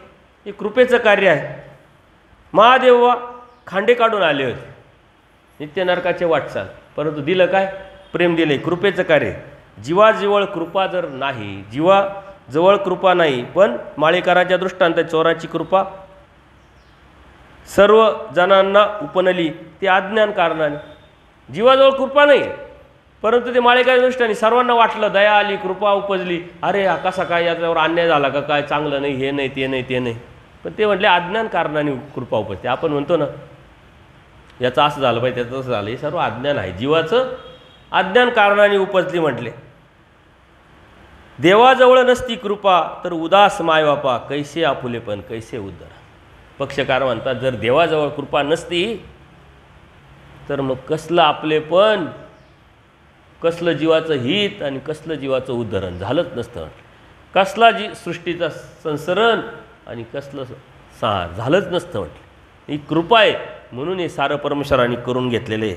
हे कृपेचं कार्य आहे. महादेव खांडे काढून आले होते, नित्य नरकाचे वाटचाल, परंतु दिलं काय, प्रेम दिले, कृपेचं कार्य. जीवाजवळ कृपा जर नाही, जीवाजवळ कृपा नाही, पण माळेकराच्या दृष्टांत चोराची कृपा सर्व जणांना उपनली, ते अज्ञान कारणाने. जीवाजवळ कृपा नाही, परंतु ते माळेकराच्या दृष्टीने सर्वांना वाटलं, दया आली, कृपा उपजली. अरे हा कसा काय, याच्यावर अन्याय झाला का काय, चांगलं नाही, हे नाही, ते नाही, ते नाही. पण ते म्हटले अज्ञान कारणाने कृपा उपजते. आपण म्हणतो ना याचं असं झालं पाहिजे, त्याचं तसं झालं, हे सर्व अज्ञान आहे. जीवाचं अज्ञान कारणाने उपजली म्हटले. देवाजवळ नसती कृपा तर उदास मायबापा, कैसे आपुलेपण कैसे उद्धार. पक्षकार म्हणतात जर देवाजवळ कृपा नसती तर मग कसलं आपलेपण, कसलं जीवाचं हित आणि कसलं जीवाचं उद्धरण झालंच नसतं. कसला सृष्टीचा संसरण आणि कसलं सार झालंच नसतं म्हटलं. ही कृपा आहे म्हणून हे सारं परमेश्वराने करून घेतलेलं आहे.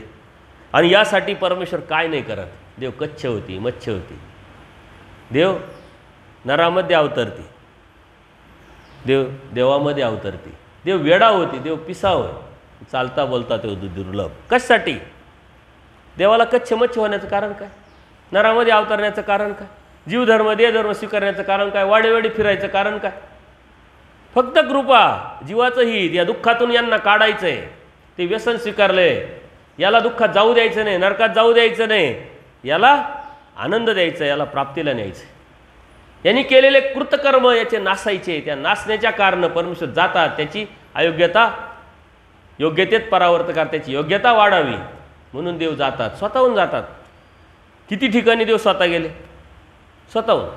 आणि यासाठी परमेश्वर काय नाही करत. देव कच्छ होती, मच्छ होती, देव नरामध्ये अवतरते, देव देवामध्ये अवतरते, देव वेडा होती, देव पिसा होय, चालता बोलता तो दुर्लभ. कशासाठी देवाला कच्छ मच्छ होण्याचं कारण काय, नरामध्ये अवतरण्याचं कारण काय, जीवधर्म देहधर्म स्वीकारण्याचं कारण काय, वाडेवाडी फिरायचं कारण काय. फक्त कृपा, जीवाचं हित, या दुःखातून यांना काढायचं आहे. ते व्यसन स्वीकारले, याला दुःखात जाऊ द्यायचं नाही, नरकात जाऊ द्यायचं नाही, याला आनंद द्यायचा, याला प्राप्तीला न्यायचं. यांनी केलेले कृतकर्म याचे नासायचे. त्या नासण्याच्या कारण परमेश्वर जातात, त्याची अयोग्यता योग्यतेत परावर्त कर, त्याची योग्यता वाढावी म्हणून देव जातात, स्वतःहून जातात. किती ठिकाणी देव स्वतः गेले, स्वतःहून.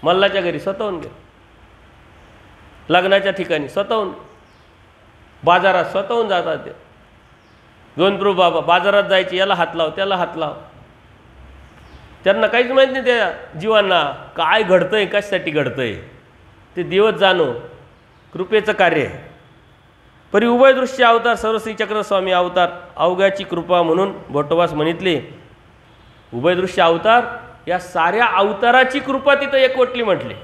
मल्लाच्या घरी स्वतःहून गेले. लग्नाच्या ठिकाणी स्वतःहून, बाजारात स्वतःहून जातात ते. गोविंदप्रभू बाबा बाजारात जायचे, याला हात लाव त्याला हात लाव. त्यांना काहीच माहीत नाही त्या जीवांना काय घडतंय, कशासाठी घडतंय. ते देवच जाणो, कृपेचं कार्य आहे. परी उभय दृश्य अवतार सर्वश्री चक्रस्वामी अवतार अवघ्याची कृपा म्हणून भट्टवास म्हणितले. उभयदृश्य अवतार या साऱ्या अवताराची कृपा तिथं एकवटली म्हटली.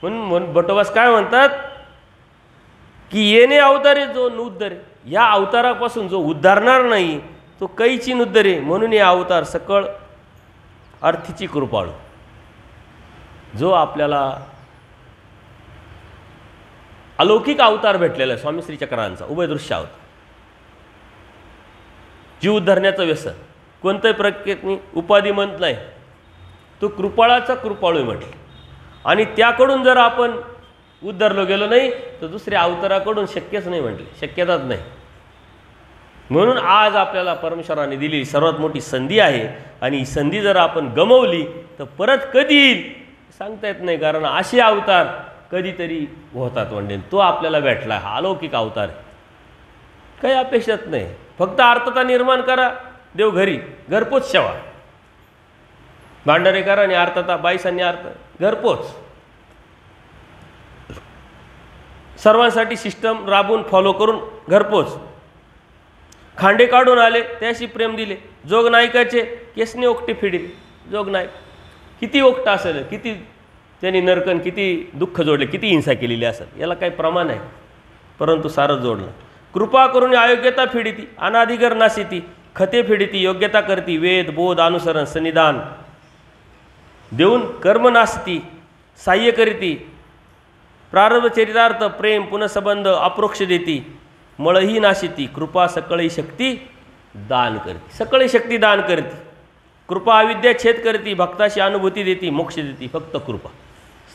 म्हणून भट्टवास काय म्हणतात की येणे अवतारे जो नुद्धरे, या अवतारापासून जो उद्धारणार नाही तो कैची नुद्धरे. म्हणून हे अवतार सकळ अर्थीची कृपाळू. जो आपल्याला अलौकिक अवतार भेटलेला आहे स्वामी श्री चक्रांचा उभयदृश्य अवतार, जीव उद्धारण्याचं व्यसन, कोणत्याही प्रकृतीने उपाधी म्हणत नाही, तो कृपाळाचा कृपाळू म्हटले. आणि त्याकडून जर आपण उद्धारलो गेलो नाही तर दुसऱ्या अवताराकडून शक्यच नाही म्हटले, शक्यताच नाही. म्हणून आज आपल्याला परमेश्वराने दिलेली सर्वात मोठी संधी आहे. आणि ही संधी जर आपण गमावली तर परत कधी येईल सांगता येत नाही. कारण असे अवतार कधीतरी होतात म्हणजे तो आपल्याला भेटला, हा अलौकिक अवतार आहे. काही अपेक्षाच नाही, फक्त अर्थता निर्माण करा, देव घरी घरपोच सेवा. भांडारे करा आणि अर्थता, बाईसांनी अर्थ घरपोच. सर्वांसाठी सिस्टम राबवून फॉलो करून घरपोच. खांडे काढून आले त्याशी प्रेम दिले. जोगनायकाचे केसने ओकटे फिडिले. जोगनायक किती ओकट असेल, किती त्यांनी नरकन, किती दुःख जोडले, किती हिंसा केलेली असेल, याला काही प्रमाण आहे. परंतु सारं जोडलं. कृपा करून अयोग्यता फिडिती अनाधिकर नाशिती. खते फिडिती योग्यता करती. वेद बोध अनुसरण सन्निधान देऊन कर्म नाशती. साह्य करीती प्रारब्ध चरितार्थ प्रेम पुनःसंबंध अप्रोक्ष देती. मळही नाशिती. कृपा सकळी शक्ती दान करती. सकळी शक्ती दान करती. कृपा अविद्या छेद करती. भक्ताशी अनुभूती देती. मोक्ष देती. फक्त कृपा,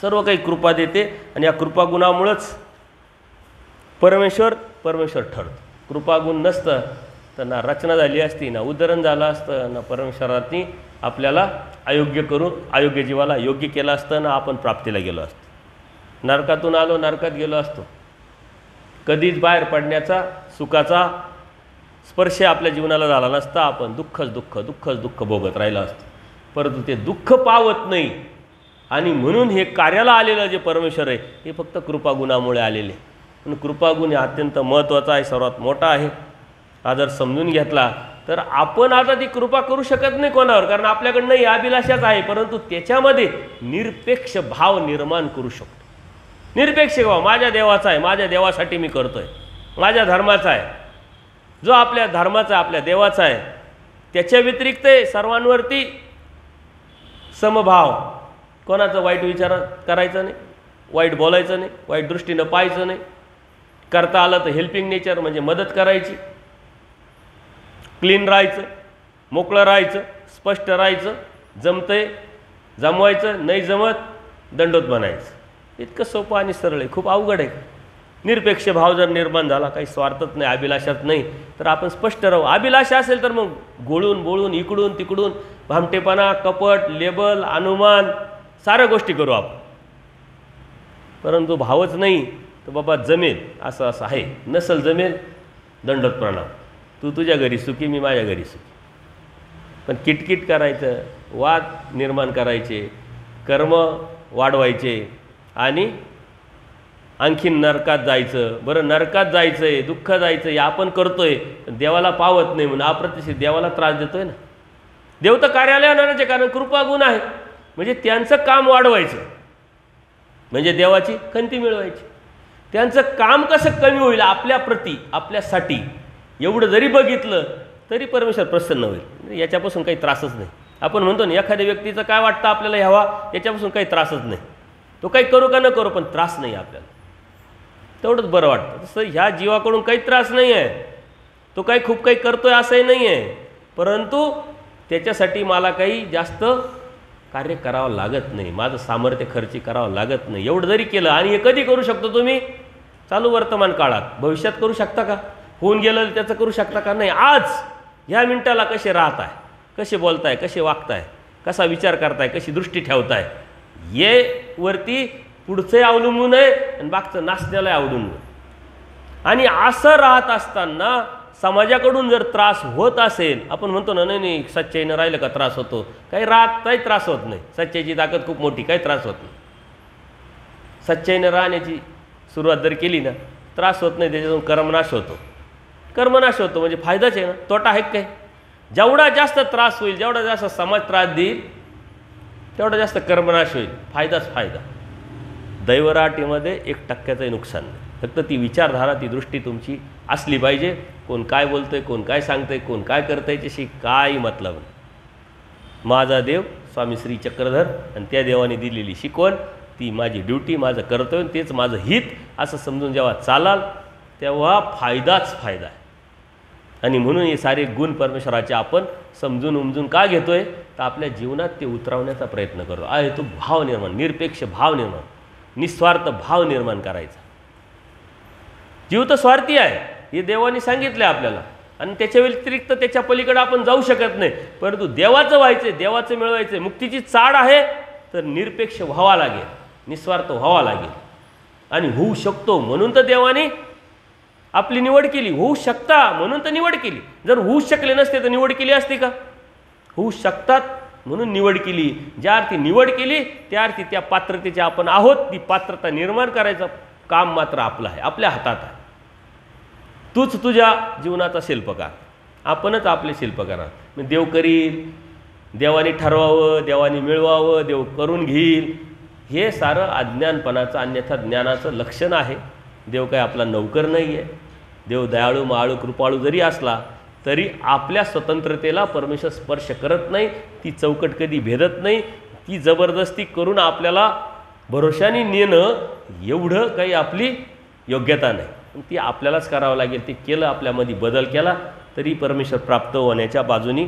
सर्व काही कृपा देते. आणि या कृपा गुणामुळंच परमेश्वर ठरतो. कृपा गुण नसतं तर ना रचना झाली असती, ना उद्धरण झालं असतं, ना परमेश्वरांनी आपल्याला अयोग्य करून अयोग्य जीवाला योग्य केलं असतं, ना आपण प्राप्तीला गेलो असतो. नरकातून आलो नरकात गेलो असतो. कधीच बाहेर पडण्याचा सुखाचा स्पर्श आपल्या जीवनाला झाला नसता. आपण दुःखच दुःख भोगत राहिलं असतं. परंतु ते दुःख पावत नाही. आणि म्हणून हे कार्याला आलेलं जे परमेश्वर आहे हे फक्त कृपागुणामुळे आलेले. म्हणून कृपागुण हे अत्यंत महत्त्वाचा आहे, सर्वात मोठा आहे. हा जर समजून घेतला तर आपण आता ती कृपा करू शकत नाही कोणावर, कारण आपल्याकडनं ही अभिलाषाच आहे. परंतु त्याच्यामध्ये निरपेक्ष भाव निर्माण करू शकतो. निरपेक्ष भाव माझ्या देवाचा आहे, माझ्या देवासाठी मी करतोय, माझ्या धर्माचा आहे, जो आपल्या धर्माचा आपल्या देवाचा आहे. त्याच्या व्यतिरिक्त सर्वांवरती समभाव. कोणाचं वाईट विचार करायचं नाही, वाईट बोलायचं नाही, वाईट दृष्टीनं पाहायचं नाही. करता आलं तर हेल्पिंग नेचर म्हणजे मदत करायची. क्लीन राहायचं, मोकळं राहायचं, स्पष्ट राहायचं. जमतंय जमवायचं, नाही जमत दंडोत बनायचं. इतकं सोपं आणि सरळ आहे, खूप अवघड आहे. निरपेक्ष भाव जर निर्माण झाला, काही स्वार्थच नाही, अभिलाषाच नाही, तर आपण स्पष्ट राहू. अभिलाषा असेल तर मग गोळून बोळून इकडून तिकडून भामटेपणा, कपट, लेबल, अनुमान साऱ्या गोष्टी करू आपण. परंतु भावच नाही तर बाबा जमेल असं आहे, नसल जमेल दंडोत प्रणाम. तू तुझ्या घरी सुखी, मी माझ्या घरी सुखी. पण किटकिट करायचं, वाद निर्माण करायचे, कर्म वाढवायचे आणि आणखीन नरकात जायचं. बरं नरकात जायचं आहे, दुःख जायचं आहे, आपण करतोय, देवाला पावत नाही म्हणून अप्रतिष्ठित देवाला त्रास देतोय ना. देव तर कार्यालय आणण्याचे कारण कृपागुण आहे. म्हणजे त्यांचं काम वाढवायचं, म्हणजे देवाची खंती मिळवायची. त्यांचं काम कसं कमी होईल आपल्याप्रती, आपल्यासाठी एवढं जरी बघितलं तरी परमेश्वर प्रसन्न होईल. याच्यापासून काही त्रासच नाही. आपण म्हणतो ना एखाद्या व्यक्तीचं काय वाटतं आपल्याला ह्यावा, याच्यापासून काही त्रासच नाही. तो काही करू का न करू पण त्रास नाही आपल्याला, तेवढंच बरं वाटतं. तसं ह्या जीवाकडून काही त्रास नाही आहे. तो काही खूप काही करतोय असंही नाही आहे, परंतु त्याच्यासाठी मला काही जास्त कार्य करावं लागत नाही, माझं सामर्थ्य खर्ची करावं लागत नाही. एवढं जरी केलं, आणि हे कधी करू शकतो तुम्ही? चालू वर्तमान काळात. भविष्यात करू शकता का? होऊन गेलं त्याचं करू शकता का? नाही. आज ह्या मिनिटाला कसे राहत आहे, कसे बोलताय, कसे वागताय, कसा विचार करताय, कशी दृष्टी ठेवताय, ये वरती पुढचंही अवलंबून आहे आणि मागचं नाचण्याला अवलंबून. आणि असं राहत असताना समाजाकडून जर त्रास होत असेल, आपण म्हणतो ना नाही नाही सच्चाईनं राहिलं का त्रास होतो, काही त्रास होत नाही. सच्चाईची ताकद खूप मोठी, काही त्रास होत नाही. सच्चाईनं राहण्याची सुरुवात जर केली ना, त्रास होत नाही, त्याच्यातून कर्मनाश होतो. कर्मनाश होतो म्हणजे फायदाच आहे ना, तोटा आहे काय? जेवढा जास्त त्रास होईल, जेवढा जास्त समाज त्रास देईल, तेवढा जास्त कर्मनाश होईल. फायदाच फायदा. दैवराटीमध्ये 1% नुकसान नाही. फक्त ती विचारधारा, ती दृष्टी तुमची असली पाहिजे. कोण काय बोलतंय, कोण काय सांगतंय, कोण काय करतंय याच्याशी काही मतलब नाही. माझा देव स्वामी श्री चक्रधर आणि त्या देवाने दिलेली शिकवण, ती माझी ड्युटी, माझं कर्तव्य, तेच माझं हित असं समजून जेव्हा चालाल तेव्हा फायदाच फायदा आहे. आणि म्हणून हे सारे गुण परमेश्वराचे आपण समजून उमजून का घेतोय, तर आपल्या जीवनात ते उतरवण्याचा प्रयत्न करतो आहे. तो भाव निर्माण, निरपेक्ष भाव निर्माण, निस्वार्थ भाव निर्माण करायचा. जीव तर स्वार्थी आहे हे देवाने सांगितलं आपल्याला, आणि त्याच्या व्यतिरिक्त त्याच्या पलीकडे आपण जाऊ शकत नाही. परंतु देवाचं व्हायचं, देवाचं मिळवायचं, मुक्तीची चाड आहे, तर निरपेक्ष व्हावा लागेल, निस्वार्थ व्हावा लागेल. आणि होऊ शकतो म्हणून तर देवाने आपली निवड केली. होऊ शकता म्हणून तर निवड केली. जर होऊ शकले नसते तर निवड केली असती का? होऊ शकतात म्हणून निवड केली. ज्या अर्थी निवड केली त्या अर्थी त्या पात्रतेचे आपण आहोत. ती पात्रता निर्माण करायचं काम मात्र आपलं आहे, आपल्या हातात आहे. तूच तुझ्या जीवनाचा शिल्पकार, आपणच आपले शिल्पकार आहात. देव करील, देवाने ठरवावं, देवाने मिळवावं, देव करून घेईल, हे सारं अज्ञानपणाचं, अन्यथा ज्ञानाचं लक्षण आहे. देव काय आपला नौकर नाही आहे. देव दयाळू, माळू, कृपाळू जरी असला तरी आपल्या स्वतंत्रतेला परमेश्वर स्पर्श करत नाही. ती चौकट कधी भेदत नाही. ती जबरदस्ती करून आपल्याला भरोशाने नेणं एवढं काही आपली योग्यता नाही. ती आपल्यालाच करावं लागेल. ते केलं, आपल्यामध्ये बदल केला तरी परमेश्वर प्राप्त होण्याच्या बाजूनी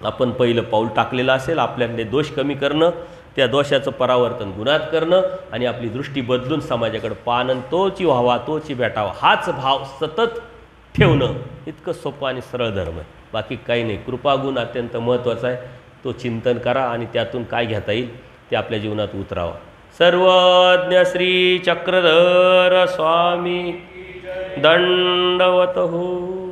आपण पहिलं पाऊल टाकलेलं असेल. आपल्याकडे दोष कमी करणं, त्या दोषाचं परावर्तन गुणात करणं आणि आपली दृष्टी बदलून समाजाकडे पाहणं, तोची व्हावा, तोची भेटावा, हाच भाव सतत ठेवणं, इतकं सोपं आणि सरळ धर्म आहे. बाकी काही नाही. कृपागुण अत्यंत महत्त्वाचा आहे. तो चिंतन करा आणि त्यातून काय घेता येईल ते आपल्या जीवनात उतरावा. सर्वज्ञ श्री चक्रधर स्वामी दंडवत हो.